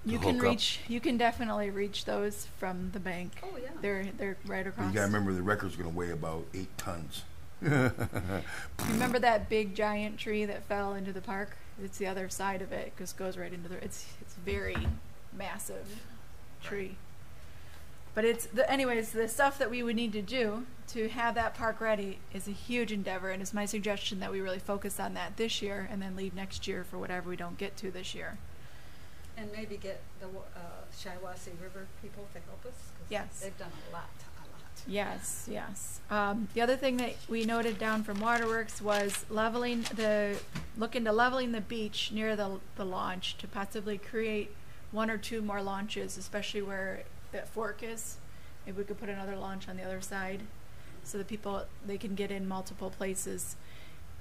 You can definitely reach those from the bank. Oh yeah. They're right across. But you gotta remember the record's gonna weigh about 8 tons. Remember that big giant tree that fell into the park? It's the other side of it. It just goes right into the. It's very massive tree. But anyways, the stuff that we would need to do to have that park ready is a huge endeavor, and it's my suggestion that we really focus on that this year and then leave next year for whatever we don't get to this year. And maybe get the Shiawassee River people to help us. Yes. They've done a lot. Yes. The other thing that we noted down from Waterworks was looking to leveling the beach near the launch to possibly create 1 or 2 more launches, especially where that fork is. Maybe we could put another launch on the other side so that they can get in multiple places.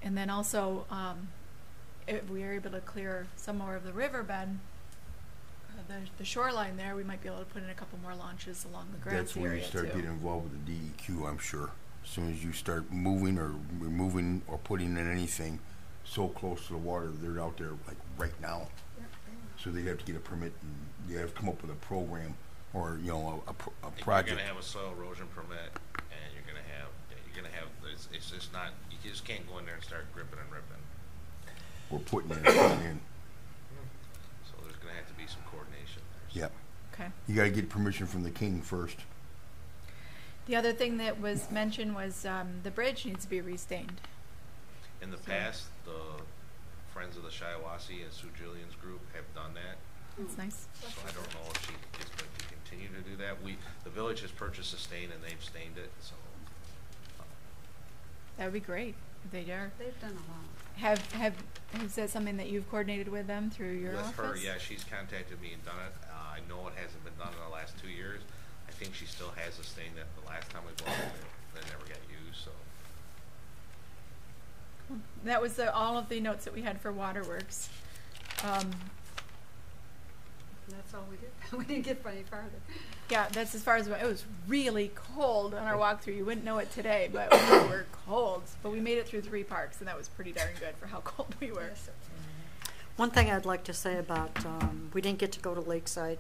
And then also, if we are able to clear some more of the riverbed, the shoreline there, we might be able to put in a couple more launches along the grassy That's when area you start too. getting involved with the DEQ, I'm sure. As soon as you start moving or removing or putting in anything so close to the water, they're out there like right now. So they have to get a permit, and they have to come up with a program or a project. You're gonna have a soil erosion permit, and you're gonna have it's just not, you just can't go in there and start gripping and ripping. We're putting in. So there's gonna have to be some coordination there. Yep. Okay. You gotta get permission from the king first. The other thing that was mentioned was the bridge needs to be restained. In the past, the Friends of the Shiawassee and Sue Jillian's group have done that. That's nice. So I don't know if she is going to continue to do that. The village has purchased a stain and they've stained it, so. That would be great if they are. They've done a lot. Is that something that you've coordinated with them through your office? With her, yeah, she's contacted me and done it. I know it hasn't been done in the last 2 years. I think she still has a stain that the last time we bought it, that never got used, so. That was all of the notes that we had for Waterworks. That's all we did. We didn't get any farther. Yeah, that's as far as it was really cold on our walkthrough. You wouldn't know it today, but we were cold. But we made it through 3 parks, and that was pretty darn good for how cold we were. One thing I'd like to say about, we didn't get to go to Lakeside,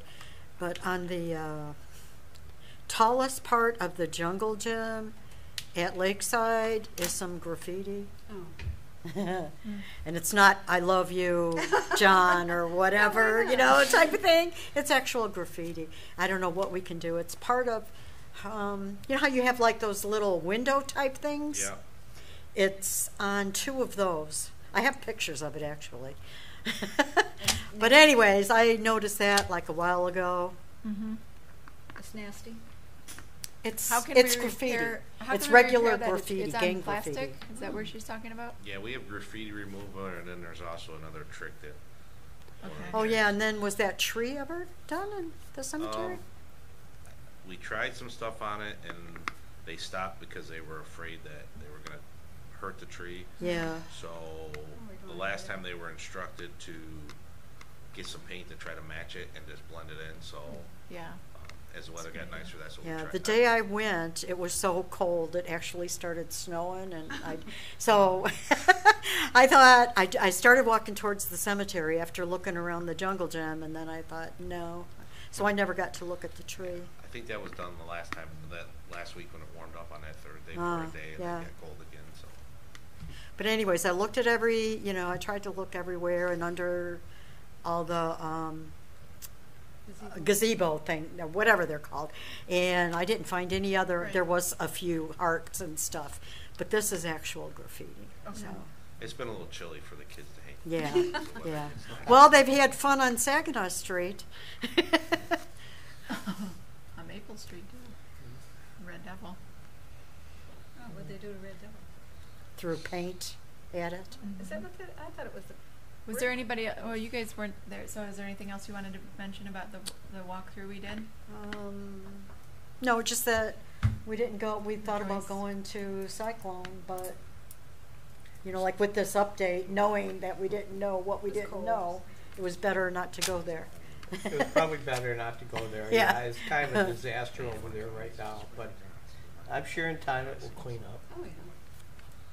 but on the tallest part of the jungle gym at Lakeside is some graffiti. Oh. And it's not "I love you, John" or whatever, type of thing. It's actual graffiti. I don't know what we can do. It's part of, you know how you have like those little window type things? Yeah. It's on 2 of those. I have pictures of it actually. But anyways, I noticed that like a while ago. Mm-hmm. It's nasty. It's how can it's we graffiti. Repair, how it's can we regular repair that? graffiti, it's gang on plastic? graffiti. Is that what she's talking about? Yeah, we have graffiti remover, and then there's also another trick that. Okay. Oh yeah, and then was that tree ever done in the cemetery? We tried some stuff on it, and they stopped because they were afraid that they were going to hurt the tree. Yeah. So the last time they were instructed to get some paint to try to match it and just blend it in. So Yeah. As the weather got nicer, that's what we Yeah, tried. the day I went, it was so cold it actually started snowing, and so I thought I started walking towards the cemetery after looking around the jungle gym, and then I thought no, so I never got to look at the tree. I think that was done the last time, that last week when it warmed up on that Thursday, Friday, and yeah. it got cold again. So. But anyways, I looked at I tried to look everywhere and under all the gazebo thing, whatever they're called, and I didn't find any other. Right. There was a few arts and stuff, but this is actual graffiti. Okay. So It's been a little chilly for the kids to hang. yeah, yeah. It's nice. Well, they've had fun on Saginaw Street. On Maple Street too. Red Devil. Oh, what'd they do to Red Devil? Threw paint at it. Is that what I thought it was the. Was there anybody? Well, you guys weren't there. So, is there anything else you wanted to mention about the walkthrough we did? No, just that we didn't go. We thought about Choice. going to Cyclone, but like with this update, knowing that we didn't know what we It was didn't cold. know, it was better not to go there. It was probably better not to go there. Yeah. It's kind of a disaster over there right now, but I'm sure in time it will clean up. Oh, yeah.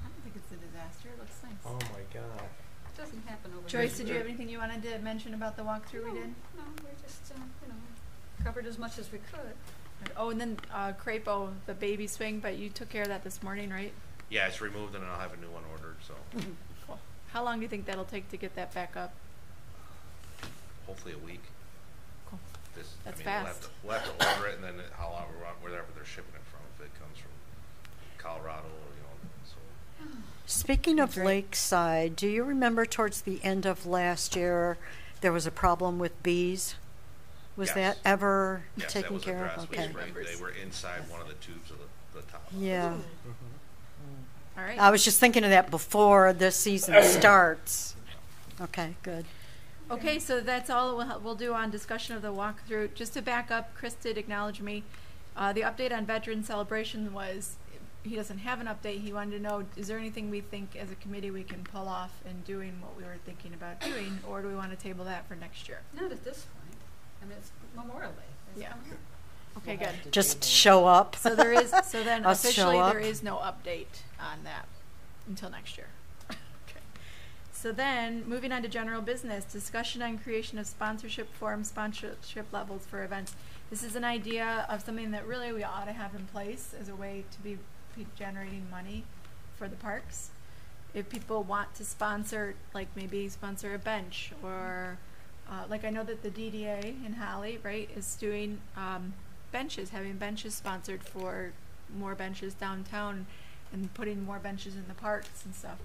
I don't think it's a disaster. It looks nice. Oh my God. It doesn't happen over Joyce, here. did you have anything you wanted to mention about the walkthrough we did? No, we just, covered as much as we could. Oh, and then Crapo, the baby swing, but you took care of that this morning, right? Yeah, it's removed and I'll have a new one ordered. So Cool. How long do you think that'll take to get that back up? hopefully a week. Cool. This, That's we'll have, fast. we'll have to order it and then how long wherever they're shipping it from. If it comes from Colorado, so. Speaking of Great. Lakeside, do you remember towards the end of last year there was a problem with bees? Was Yes. that ever Yes, taken that was care addressed. of? We Okay. sprayed- They were inside one of the tubes of the top. Yeah. All right. I was just thinking of that before the season starts. Okay, good. Okay, so that's all we'll do on discussion of the walkthrough. Just to back up, Chris did acknowledge me. The update on Veteran Celebration was, he doesn't have an update. He wanted to know, is there anything we think as a committee we can pull off in doing what we were thinking about doing, or do we want to table that for next year? Not at this point. I mean, it's Memorial Day. It's Yeah. coming up. Okay, good. Just show up. So there is, so then Us show officially up. there is no update on that until next year. Okay. So then, moving on to general business, discussion on creation of sponsorship forms, sponsorship levels for events. This is an idea of something that really we ought to have in place as a way to be generating money for the parks. If people want to sponsor, like maybe sponsor a bench, or like I know that the DDA in Holly, right, is doing benches, having benches sponsored for more benches downtown and putting more benches in the parks and stuff.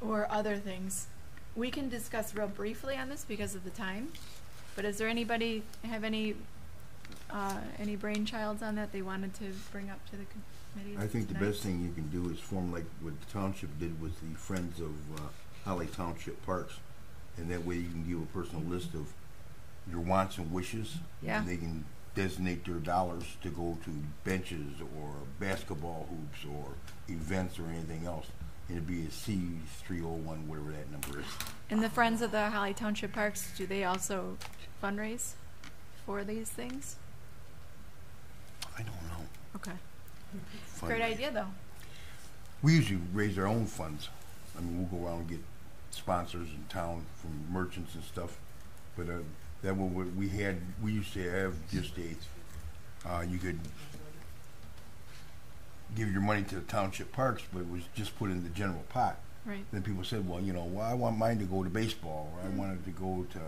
Or other things. We can discuss real briefly on this because of the time, but is there anybody have any brainchilds on that they wanted to bring up to the committee? I think the tonight? best thing you can do is form like what the township did with the Friends of Holly Township Parks. And that way you can give a personal list of your wants and wishes. Yeah. And they can designate their dollars to go to benches or basketball hoops or events or anything else. And it'd be a C301, whatever that number is. And the Friends of the Holly Township Parks, do they also fundraise for these things? I don't know. Okay. Great Fundraise. idea, though. We usually raise our own funds. I mean, we'll go around and get sponsors in town from merchants and stuff. But that one we used to have just you could give your money to the township parks, but it was just put in the general pot. Right. Then people said, well, I want mine to go to baseball, or I want it to go to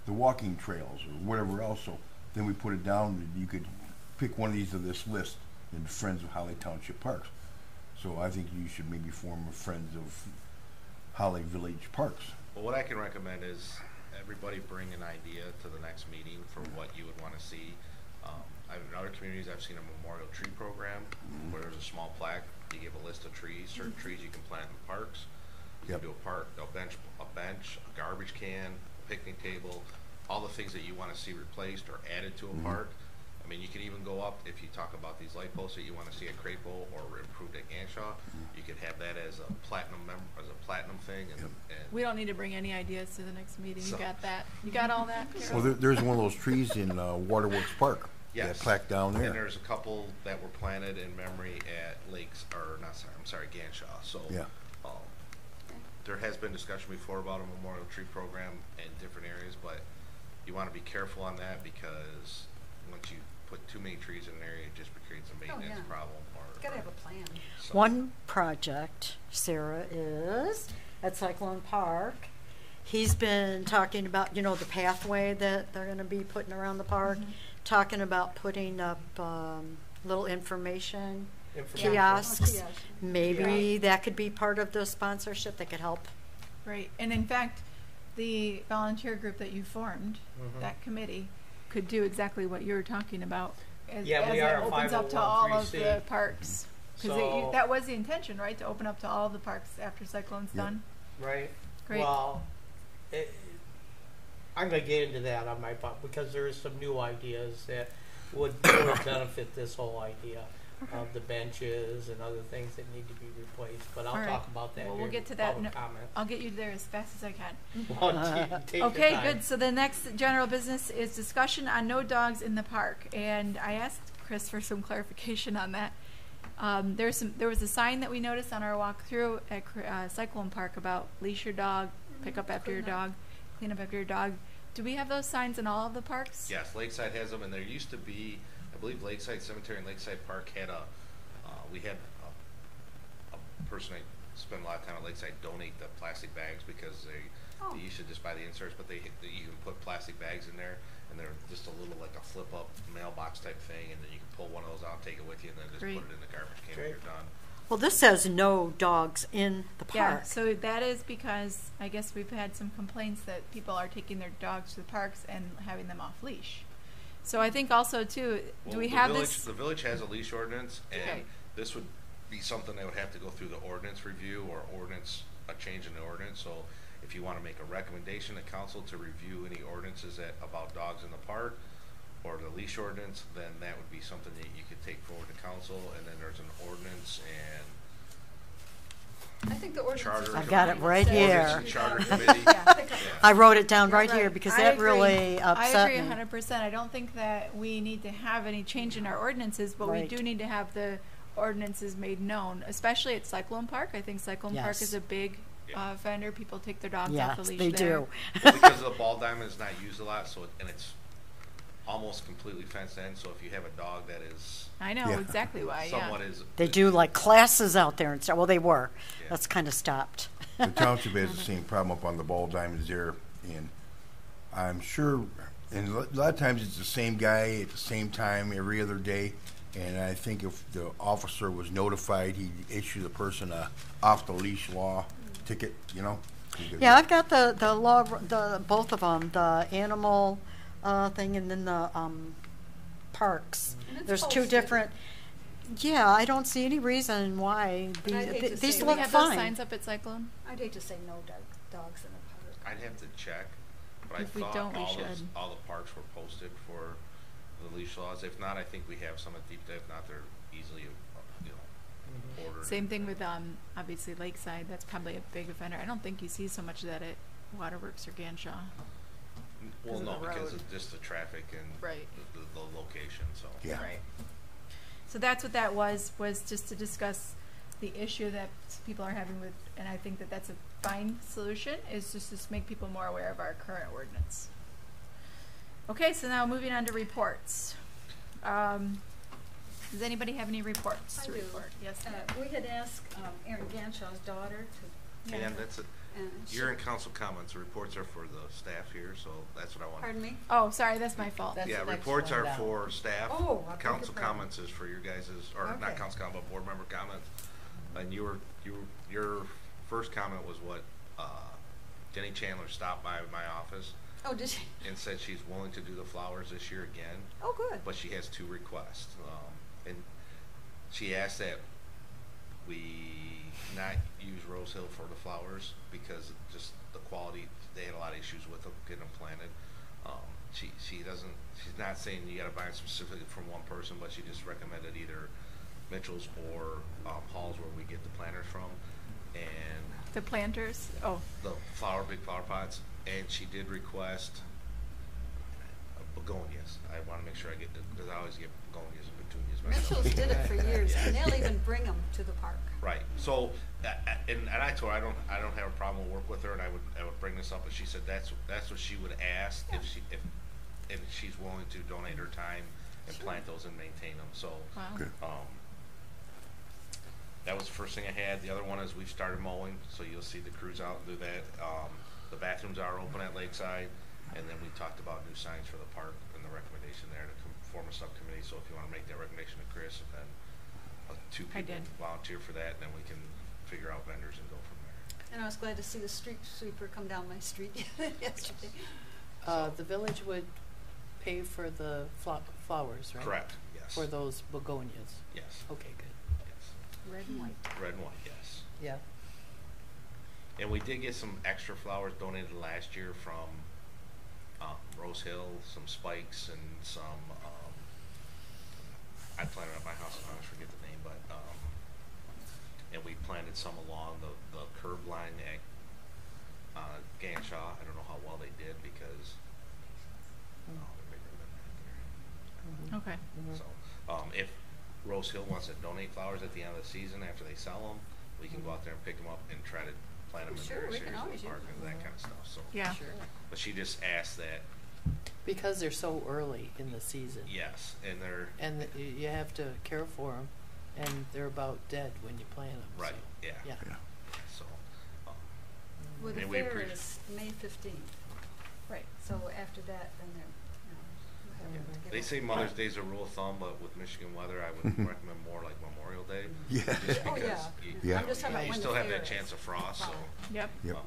the walking trails, or whatever else. So then we put it down that you could pick one of these of this list in Friends of Holly Township Parks. So I think you should maybe form a Friends of Holly Village Parks. Well, what I can recommend is everybody bring an idea to the next meeting for what you would want to see. In other communities, I've seen a memorial tree program where there's a small plaque. You give a list of trees, certain trees you can plant in parks. You Yep. can do a bench, a garbage can, a picnic table, all the things that you want to see replaced or added to a park. I mean, you can even go up, if you talk about these light posts that you want to see at Crapo or improved at Ganshaw, you could have that as a platinum thing. And we don't need to bring any ideas to the next meeting. You got that? You got all that? Well, there's one of those trees in Waterworks Park. Yes. That plaque down there. And there's a couple that were planted in memory at Ganshaw. So yeah. There has been discussion before about a memorial tree program in different areas, but you want to be careful on that because once you put too many trees in an area, it just creates a maintenance problem. Gotta have a plan. So. One project, Sarah, is at Cyclone Park. He's been talking about, the pathway that they're going to be putting around the park, talking about putting up little information kiosks. Maybe that could be part of the sponsorship that could help. Right. And in fact, the volunteer group that you formed, that committee, could do exactly what you were talking about. As we are it opens up to all of the parks. Because that was the intention, right? To open up to all the parks after Cyclone's done. Right. Great. Well, I'm going to get into that on my part because there is some new ideas that would benefit this whole idea of the benches and other things that need to be replaced. But I'll talk about that. Well, we'll get to that. I'll get you there as fast as I can. Okay, good. So the next general business is discussion on no dogs in the park. And I asked Chris for some clarification on that. There was a sign that we noticed on our walk through at Cyclone Park about leash your dog, pick up after your dog, clean up after your dog. Do we have those signs in all of the parks? Yes, Lakeside has them, and there used to be, I believe Lakeside Cemetery and Lakeside Park had we had a person I spent a lot of time at Lakeside donate the plastic bags because they used to just buy the inserts, but you can put plastic bags in there, and they're just a little like a flip up mailbox type thing, and then you can pull one of those out, take it with you, and then just put it in the garbage can when you're done. Well, this says no dogs in the park. Yeah, so that is because I guess we've had some complaints that people are taking their dogs to the parks and having them off leash. So I think also too, do we have this? The village has a leash ordinance, and this would be something that would have to go through the ordinance review or a change in the ordinance. So if you want to make a recommendation to council to review any ordinances about dogs in the park or the leash ordinance, then that would be something that you could take forward to council. And then there's an ordinance and I think the ordinance. I've got it right here. Charter committee. I wrote it down right here because that really upset me. I agree 100%. I don't think that we need to have any change in our ordinances, but we do need to have the ordinances made known, especially at Cyclone Park. I think Cyclone Park is a big vendor. People take their dogs off the leash there. They do. Well, because the ball diamond is not used a lot, and it's almost completely fenced in. So if you have a dog that is, I know exactly why. They do like classes out there and stuff. Well, they were. That's kind of stopped. The township has the same problem up on the ball diamonds there, and I'm sure, and a lot of times it's the same guy at the same time every other day. And I think if the officer was notified, he'd issue the person a off the leash law ticket. Yeah, I've got the law, both of them, the animal thing and then the parks. There's posted. 2 different. Yeah, I don't see any reason why these look we have fine. Those signs up at Cyclone? I'd hate to say no dogs in the park. I'd have to check, but if I thought all the parks were posted for the leash laws. If not, I think we have some at Deep Dive. If not, they're easily ordered. Same thing with obviously Lakeside. That's probably a big offender. I don't think you see so much of that at Waterworks or Ganshaw. Well, no, because of just the traffic and the location. So right. So that's what that was just to discuss the issue that people are having with, and I think that that's a fine solution, is just to make people more aware of our current ordinance. Okay, so now moving on to reports. Does anybody have any reports to report? Yes. We had asked Erin Ganshaw's daughter to. And that's it. You're in council comments. The reports are for the staff here, so that's what I want. Pardon me? Oh, sorry, that's my fault. Yeah, reports are for staff. Council comments is for your guys', or not council comment, but board member comments. And your first comment was what Jenny Chandler stopped by my office. Oh, did she? And said she's willing to do the flowers this year again. Oh, good. But she has 2 requests, and she asked that we not use Rose Hill for the flowers because just the quality. They had a lot of issues with them getting them planted. She doesn't. She's not saying you got to buy it specifically from one person, but she just recommended either Mitchell's or Hall's, where we get the planters from, and The planters? Oh. the big flower pots. And she did request begonias. I want to make sure I get because I always get begonias and petunias myself. Mitchell's did it for years, and they'll even bring them to the park. Right. So, and I told her I don't have a problem with work with her, and I would bring this up, and she said that's what she would ask if she's willing to donate her time and plant those and maintain them. So, Wow. Good. that was the first thing I had. The other one is we've started mowing, so you'll see the crews out and do that. The bathrooms are open at Lakeside, and then we talked about new signs for the park and the recommendation there to form a subcommittee. So if you want to make that recommendation to Chris, and then 2 I people did. volunteer for that, and then we can figure out vendors and go from there. And I was glad to see the street sweeper come down my street yesterday. The village would pay for the flowers, right? Correct. Yes. For those begonias. Yes. Okay, good. Yes. Red and white. Red and white. Yes. Yeah. And we did get some extra flowers donated last year from Rose Hill, some spikes and some. I planted at my house, and I always forget the name, but and we planted some along the curb line at Ganshaw. I don't know how well they did because they're bigger than that there. Okay. So if Rose Hill wants to donate flowers at the end of the season after they sell them, we can go out there and pick them up and try to plant them in Sure, we various can areas of always the park use and that kind of stuff. So, Yeah. Sure. but she just asked that. Because they're so early in the season. Yes, and they're And you have to care for them, and they're about dead when you plant them. right. So, Yeah. yeah. Yeah. So, Well, the And we fair appreciate- is May 15th, Right. so after that, then they're, we'll have them they get say over. Mother's Day is a rule of thumb, but with Michigan weather, I would recommend more like Memorial Day. Yeah. Just Oh, because yeah. you, Yeah. I'm just talking about you when still the have fair that is. chance of frost. So, Yep. Yep.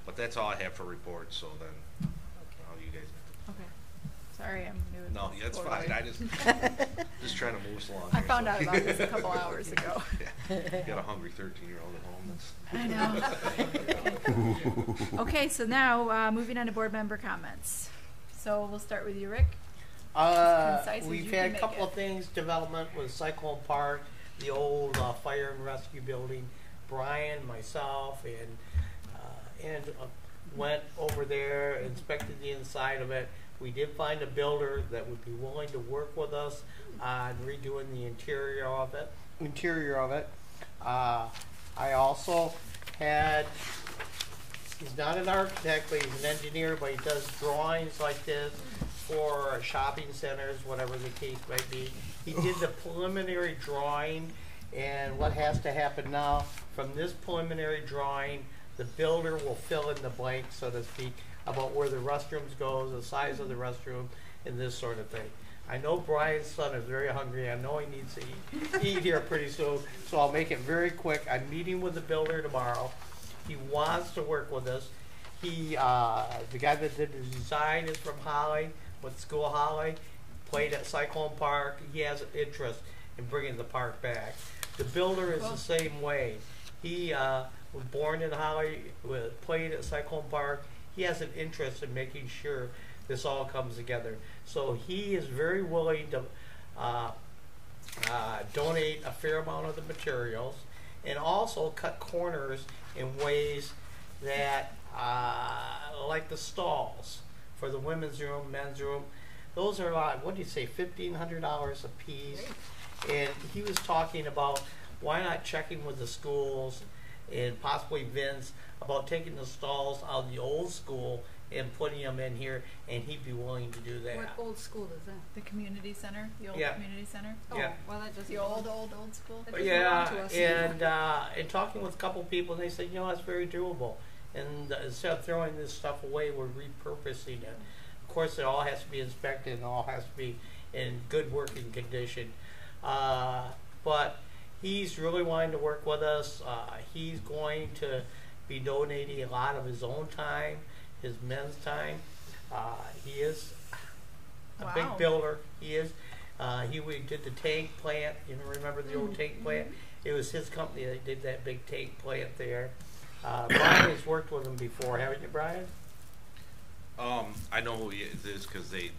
but that's all I have for reports. So then, you guys. Okay. Sorry, I'm new at No, this. that's Totally. fine. I just trying to move us along. I here, found so. out about this a couple hours ago. Yeah. Got a hungry 13-year-old at home. That's I know. Okay, so now moving on to board member comments. So we'll start with you, Rick. concise as We've you had can a make couple it. of things, development with Cyclone Park, the old fire and rescue building. Brian, myself, and went over there, inspected the inside of it. We did find a builder that would be willing to work with us on redoing the interior of it. I also had, he's not an architect, but he's an engineer, but he does drawings like this for shopping centers, whatever the case might be. He did the preliminary drawing, and what has to happen now, from this preliminary drawing, the builder will fill in the blanks, so to speak, about where the restrooms go, the size of the restroom, and this sort of thing. I know Brian's son is very hungry. I know he needs to eat here pretty soon, so I'll make it very quick. I'm meeting with the builder tomorrow. He wants to work with us. He, the guy that did the design is from Holly, went to school Holly, played at Cyclone Park. He has an interest in bringing the park back. The builder is the same way. He was born in Holly, played at Cyclone Park. He has an interest in making sure this all comes together. So he is very willing to donate a fair amount of the materials and also cut corners in ways that, like the stalls for the women's room, men's room. Those are, what do you say, $1,500 a piece. And he was talking about why not checking with the schools and possibly Vince about taking the stalls out of the old school and putting them in here, and he'd be willing to do that. What old school is that? The community center, the old Yeah. community center. Yeah. Oh, well, that doesn't. The old school. That doesn't belong Yeah, to us and talking with a couple people, they said, that's very doable. And instead of throwing this stuff away, we're repurposing it. Of course, it all has to be inspected and all has to be in good working condition. But he's really wanting to work with us. He's going to be donating a lot of his own time, his men's time. He is a big builder. He is. We did the tank plant. Remember the old tank plant? It was his company that did that big tank plant there. Brian has worked with him before, haven't you, Brian? I know who it is because they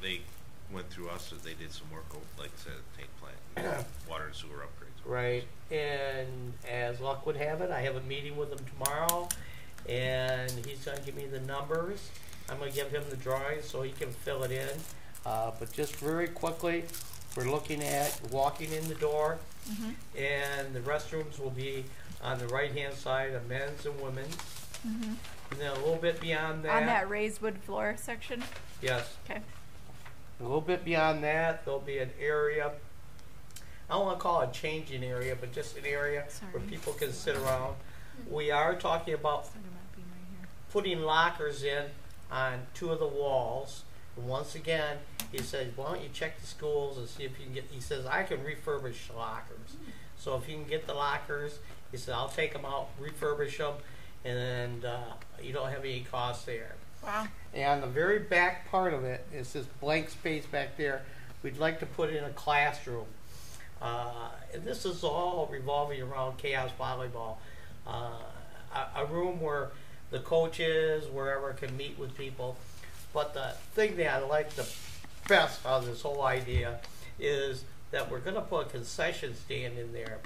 went through us, they did some work, like I said, tank plant, water and sewer upgrades. Right, and as luck would have it, I have a meeting with him tomorrow, and he's gonna give me the numbers. I'm gonna give him the drawings so he can fill it in. But just very quickly, we're looking at walking in the door, and the restrooms will be on the right-hand side of men's and women's. And then a little bit beyond that. On that raised wood floor section? Yes. Okay. A little bit beyond that, there'll be an area, I don't want to call it a changing area, but just an area where people can sit around. We are talking about putting lockers in on 2 of the walls. And once again, he says, why don't you check the schools and see if you can get, he says, I can refurbish the lockers. So if you can get the lockers, he said, I'll take them out, refurbish them, and you don't have any costs there. Wow. And on the very back part of it, it's this blank space back there, we'd like to put in a classroom. And this is all revolving around Chaos Volleyball. A room where the coaches, wherever, can meet with people. But the thing that I like the best of this whole idea is that we're going to put a concession stand in there.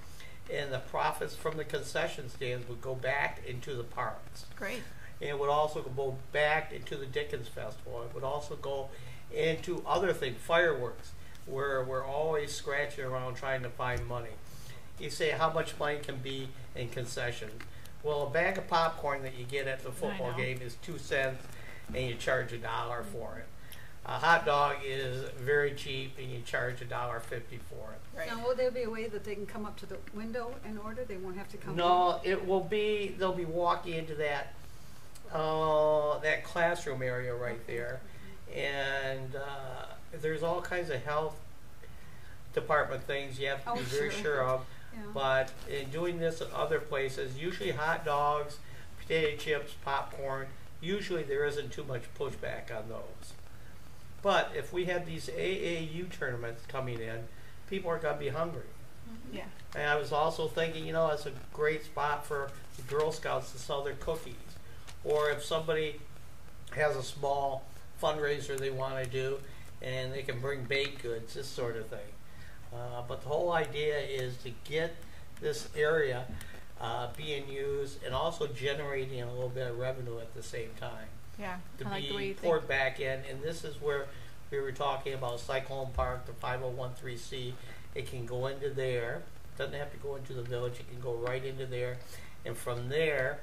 And the profits from the concession stands would go back into the parks. Great. And it would also go back into the Dickens Festival. It would also go into other things, fireworks, where we're always scratching around trying to find money. You say how much money can be in concessions. Well, a bag of popcorn that you get at the football game is 2 cents, and you charge $1 for it. A hot dog is very cheap, and you charge $1.50 for it. Right. Now, will there be a way that they can come up to the window and order? They won't have to come. No, it will be. They'll be walking into that that classroom area right there, and there's all kinds of health department things you have to be very sure of. Yeah. But in doing this at other places, usually hot dogs, potato chips, popcorn, usually there isn't too much pushback on those. But if we have these AAU tournaments coming in, people are going to be hungry. Yeah. And I was also thinking, you know, it's a great spot for the Girl Scouts to sell their cookies. Or if somebody has a small fundraiser they want to do, and they can bring baked goods, this sort of thing. But the whole idea is to get this area being used and also generating a little bit of revenue at the same time. Yeah, to I like the way be you poured think. back in, and this is where we were talking about Cyclone Park, the 5013C. It can go into there. It doesn't have to go into the village. It can go right into there, and from there,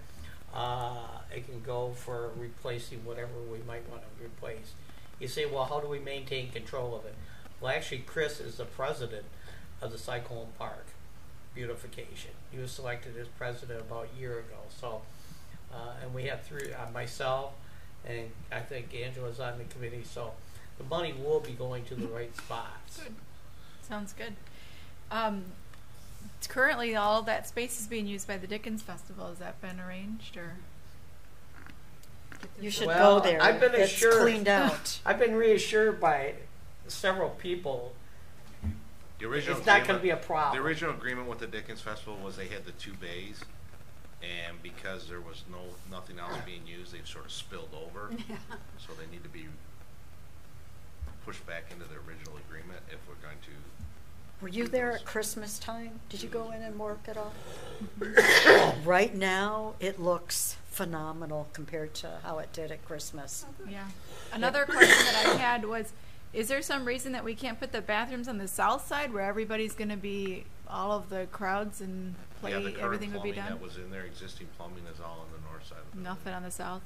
it can go for replacing whatever we might want to replace. You say, well, how do we maintain control of it? Well, actually, Chris is the president of the Cyclone Park Beautification. He was selected as president about a year ago. So, and we have 3, myself, and I think Angela's on the committee. So, the money will be going to the right spots. Good. Sounds good. Currently, all that space is being used by the Dickens Festival. Has that been arranged, or? You should Well, go there. I've been it's assured, cleaned out. I've been reassured by several people. The original It's not going to agreement- be a problem. The original agreement with the Dickens Festival was they had the 2 bays, and because there was nothing else being used, they've sort of spilled over. Yeah. So they need to be pushed back into the original agreement if we're going to. Were you there at Christmas time? Did you go in and work at all? Right now, it looks phenomenal compared to how it did at Christmas. Yeah. Another question that I had was, is there some reason that we can't put the bathrooms on the south side where everybody's going to be, all of the crowds and play, Yeah, the current everything would be plumbing done? that was in there, existing plumbing is all on the north side of the Nothing on the south?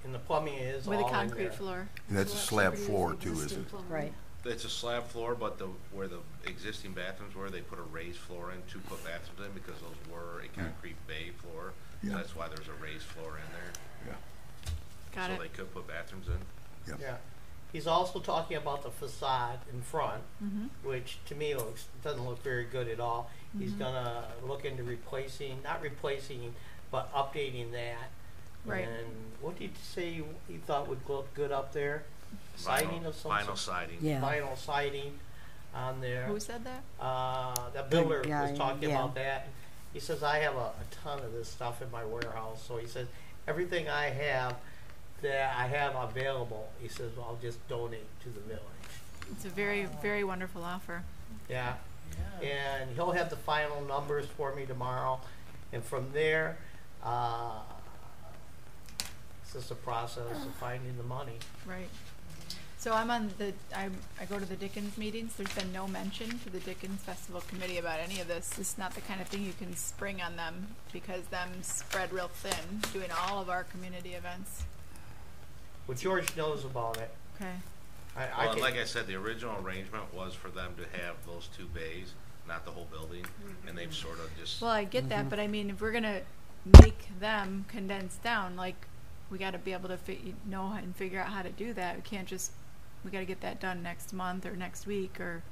And the plumbing is With all a in concrete there. floor? And that's a slab floor too, is it? Right. It's a slab floor, but where the existing bathrooms were, they put a raised floor in to put bathrooms in because those were a concrete bay floor. Yeah. So that's why there's a raised floor in there. Yeah. Got so it. they could put bathrooms in. Yep. Yeah. He's also talking about the facade in front, which to me doesn't look very good at all. He's gonna look into not replacing, but updating that. Right. And what did you say he thought would look good up there? Siding of some Vinyl sort? siding. Yeah. Vinyl siding on there. Who said that? That builder guy, was talking yeah. about that. He says, I have a ton of this stuff in my warehouse. So he says, everything I have that I have available, he says, well, I'll just donate to the village. It's a very, very wonderful offer. Yeah. And he'll have the final numbers for me tomorrow. And from there, it's just a process of finding the money. Right. So I'm on I go to the Dickens meetings. There's been no mention to the Dickens Festival Committee about any of this. It's not the kind of thing you can spring on them, because them spread real thin doing all of our community events. Well, George knows about it. Okay. Well, and like I said, the original arrangement was for them to have those 2 bays, not the whole building, and they've sort of just. Well, I get that, but I mean, if we're gonna make them condense down, like, we got to be able to know and figure out how to do that. We can't just. We got to get that done next month or next week or.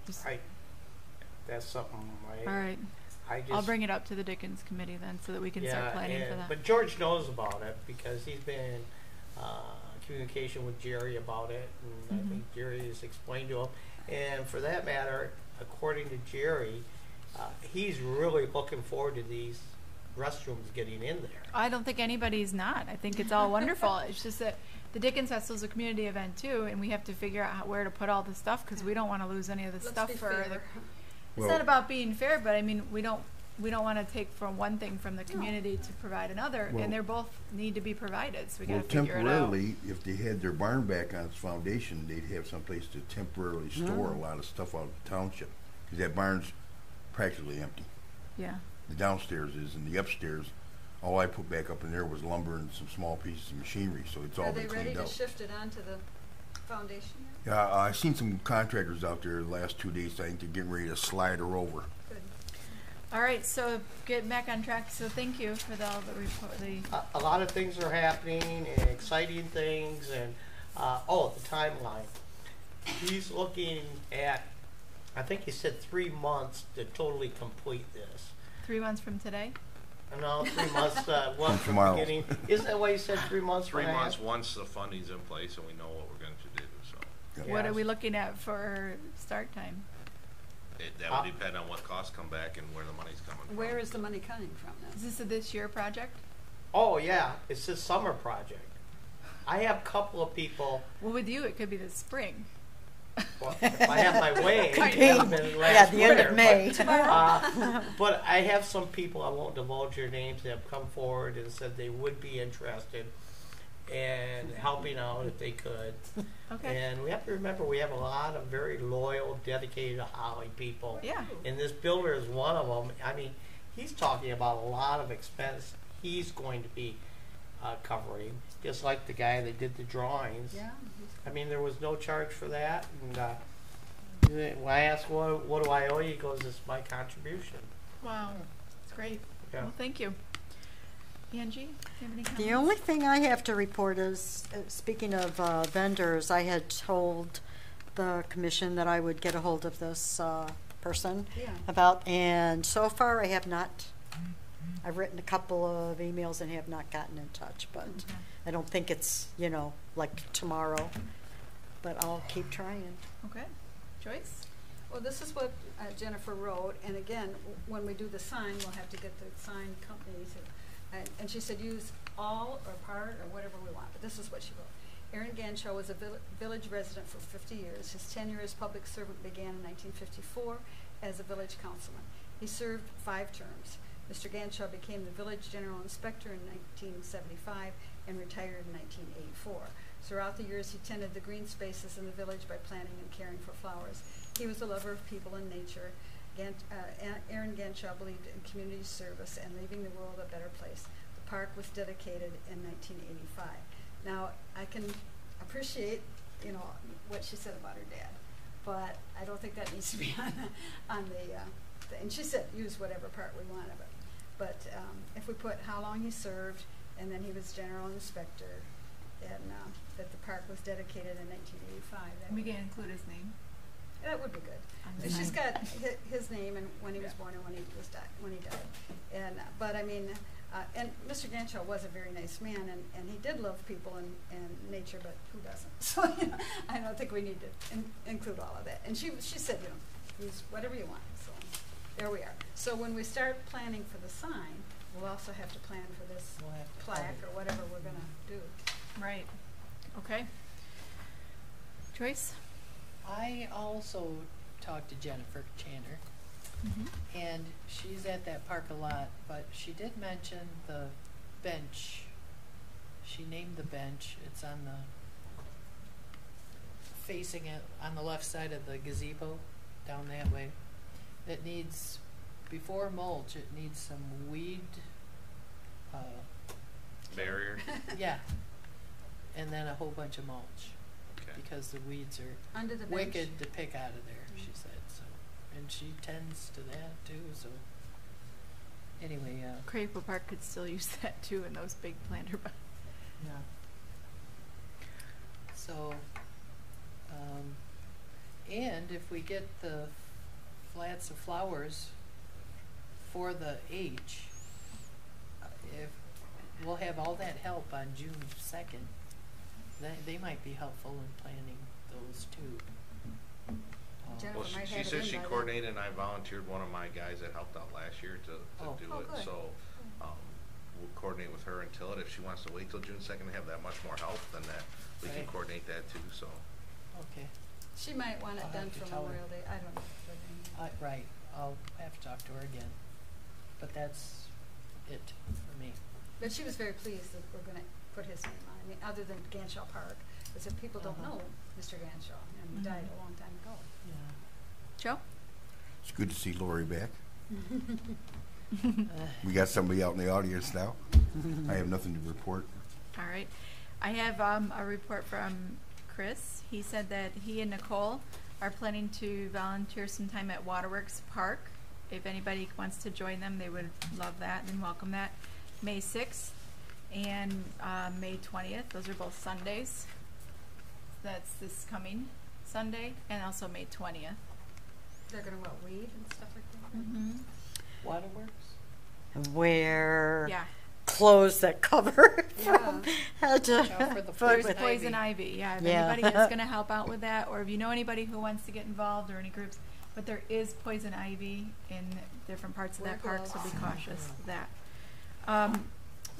Just, right. That's something. All right. I'll bring it up to the Dickens committee then, so that we can start planning for that. But George knows about it because he's been in communication with Jerry about it, and I think Jerry has explained to him. And for that matter, according to Jerry, he's really looking forward to these restrooms getting in there. I don't think anybody's not. I think it's all wonderful. It's just that the Dickens Festival is a community event too, and we have to figure out where to put all the stuff, because we don't want to lose any of the stuff for the. It's not about being fair, but I mean, we don't want to take from one thing from the community to provide another, and they're both need to be provided. So we got to figure it out. Temporarily, if they had their barn back on its foundation, they'd have someplace to temporarily store a lot of stuff out of the township, because that barn's practically empty. Yeah. The downstairs is, and the upstairs, all I put back up in there was lumber and some small pieces of machinery, so it's all been cleaned out. Are they ready to shift it onto the foundation yet? Yeah, I've seen some contractors out there the last 2 days. I think they're getting ready to slide her over. Good. All right, so getting back on track. So thank you for all the report. A lot of things are happening, and exciting things, and the timeline. He's looking at, I think he said 3 months to totally complete this. 3 months from today? No, 3 months. From tomorrow. Beginning. Isn't that why you said 3 months? 3 months once the funding's in place and we know what we're going to do. So. Yeah. What are we looking at for start time? That would depend on what costs come back and where the money's coming from. Where is the money coming from then? Is this a this year project? Oh yeah, it's a summer project. I have a couple of people. Well, with you, it could be the spring. Well, if I have my way, it Could could have be. been Yeah, last the end winter, of May. But I have some people, I won't divulge their names, that have come forward and said they would be interested in helping out if they could. Okay. And we have to remember, we have a lot of very loyal, dedicated Holly people. Yeah. And this builder is one of them. I mean, he's talking about a lot of expense he's going to be covering, just like the guy that did the drawings. Yeah. I mean, there was no charge for that. And when I asked, what do I owe you? He goes, it's my contribution. Wow. That's great. Yeah. Well, thank you. Angie, do you have any comments? The only thing I have to report is, speaking of vendors, I had told the commission that I would get a hold of this person about, and so far I have not. I've written a couple of emails and have not gotten in touch, but I don't think it's, like tomorrow, but I'll keep trying. Okay. Joyce? Well, this is what Jennifer wrote, and again, when we do the sign, we'll have to get the sign companies. And she said use all or part or whatever we want, but this is what she wrote. Aaron Ganshaw was a village resident for 50 years. His tenure as public servant began in 1954 as a village councilman. He served 5 terms. Mr. Ganshaw became the village general inspector in 1975 and retired in 1984. Throughout the years, he tended the green spaces in the village by planting and caring for flowers. He was a lover of people and nature. Aaron Ganshaw believed in community service and leaving the world a better place. The park was dedicated in 1985. Now, I can appreciate, what she said about her dad, but I don't think that needs to be on the and she said use whatever part we want of it. But if we put how long he served, and then he was general inspector, and that the park was dedicated in 1985. We can include his name. That would be good. And she's got his name and when he was born and when he died. And but I mean, and Mr. Ganshaw was a very nice man, and he did love people and nature, but who doesn't? So I don't think we need to include all of that. And she said, use whatever you want. So there we are. So when we start planning for the sign, we'll also have to plan for this We'll have to plaque plan. or whatever we're gonna do. Right. Okay. Joyce? I also talked to Jennifer Channer, and she's at that park a lot, but she did mention the bench. She named the bench. It's on the, facing it on the left side of the gazebo, down that way. It needs, before mulch, it needs some weed, Barrier. yeah, and then a whole bunch of mulch, Okay. because the weeds are Under the bench. wicked to pick out of there, she said, so, and she tends to that too, so. Anyway, Crapo Park could still use that too in those big planter boxes. yeah. So, and if we get the flats of flowers for the H, if, we'll have all that help on June 2nd, they might be helpful in planning those too. Jennifer Well, might she have it said in she by then. coordinated, and I volunteered one of my guys that helped out last year to Oh. do Oh, it. good. So we'll coordinate with her until it. If she wants to wait till June 2nd to have that much more help, then that we can Right. coordinate that too. So Okay, She might want I'll it have done to for tell her. Memorial Day, I don't know. but, right, I'll have to talk to her again, but that's it for me. But she was very pleased that we're gonna put his name on, I mean, other than Ganshaw Park, because if people don't Uh-huh. know Mr. Ganshaw, and he died a long time ago. Yeah. Joe? It's good to see Lori back. We got somebody out in the audience now. I have nothing to report. All right. I have a report from Chris. He said that he and Nicole are planning to volunteer some time at Waterworks Park. If anybody wants to join them, they would love that and welcome that. May 6th and May 20th. Those are both Sundays. That's this coming Sunday, and also May 20th. They're gonna, what, weed and stuff like that? Mm-hmm. Waterworks? Wear Yeah. clothes that cover from Yeah. head to Watch out for the foot. poison Poison ivy, yeah. If Yeah. anybody is going to help out with that, or if you know anybody who wants to get involved or any groups, but there is poison ivy in different parts of Wear that park, so be gloves. cautious of that.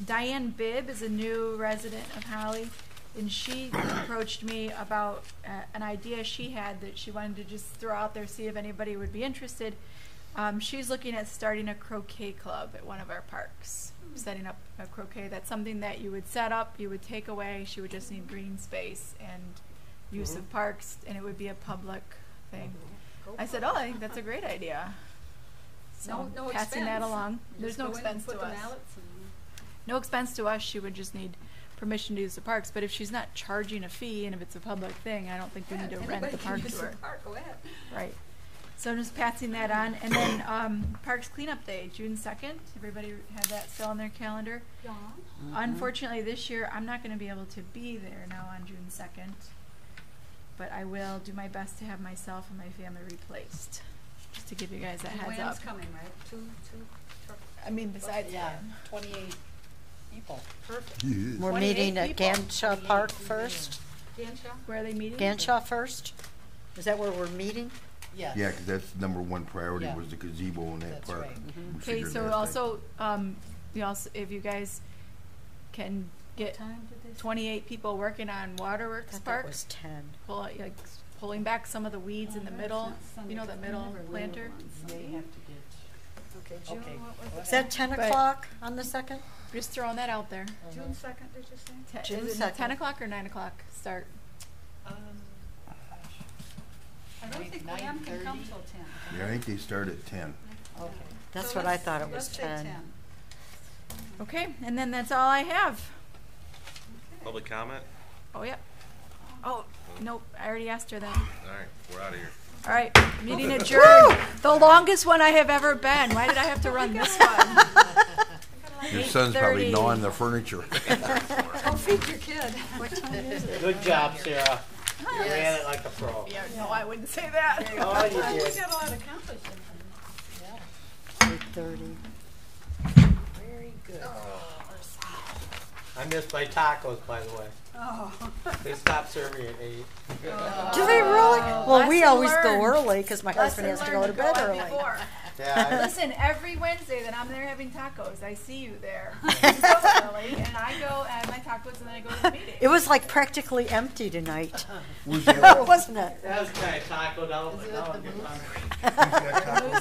Diane Bibb is a new resident of Holly, and she approached me about an idea she had that she wanted to just throw out there, see if anybody would be interested. She's looking at starting a croquet club at one of our parks, setting up a croquet. That's something that you would set up, you would take away. She would just need green space and use of parks, and it would be a public thing. Go I for said, it. "Oh, I think that's a great idea." So No passing that expense. along. You There's just no go in and expense to put the us. mallets and- No expense to us. She would just need permission to use the parks. But if she's not charging a fee, and if it's a public thing, I don't think we Yeah, need to anybody rent the can park use to the her. park, go ahead. Right. So I'm just passing that on. And then Parks Cleanup Day, June 2nd. Everybody have that still on their calendar. Yeah. Unfortunately, this year I'm not going to be able to be there now on June 2nd. But I will do my best to have myself and my family replaced. Just to give you guys a And heads Wham's up. coming, right? Two truck, I mean, besides Yeah, Wham. 28 people. perfect. Yeah. We're 28 meeting at people. Ganshaw Park first. Ganshaw? Where are they meeting? Ganshaw first? Is that where we're meeting? Yes. Yeah, 'cause that's number one priority Yeah. was the gazebo in that That's park. right. We Okay, figured so last also, you also, if you guys can get Time did they say? 28 people working on I Waterworks thought Park, that was 10. pulling back some of the weeds in the Oh, that's middle, not Sunday, you know, the 'cause I middle never leave planter. on They Sunday. have to get, Okay, June, Okay. what was What it? Is that 10 But- o'clock on the 2nd? Just throwing that out there. June 2nd, did you say? June Is it 2nd. 10 o'clock or 9 o'clock start? gosh. I don't Like think Wham can come 9:30? till 10. Yeah, I think they start at 10. Okay. That's So what I let's- thought it was let's say 10. Okay, and then that's all I have. public comment. Oh, yeah. Oh, nope, I already asked her that. All right, we're out of here. All right, meeting adjourned. The longest one I have ever been. Why did I have to run this one? Your son's probably 8:30. gnawing the furniture. Go feed your kid. Good job, Sarah. You ran it like a pro. Yeah, no, I wouldn't say that. Oh, you We did. got a lot accomplished. 8:30. Very good. I missed my tacos, by the way. Oh. They stopped serving at 8. Do they really? Well, we Lesson always go learned. early because my husband has to go to bed early. Yeah, Listen, every Wednesday that I'm there having tacos, I see you there. You go early, and I go and my tacos, and then I go to the meeting. It was like practically empty tonight, Where's that? wasn't it? that was kind of tacoed out, Is but it now at I'm the getting Moose? hungry. Where's that taco?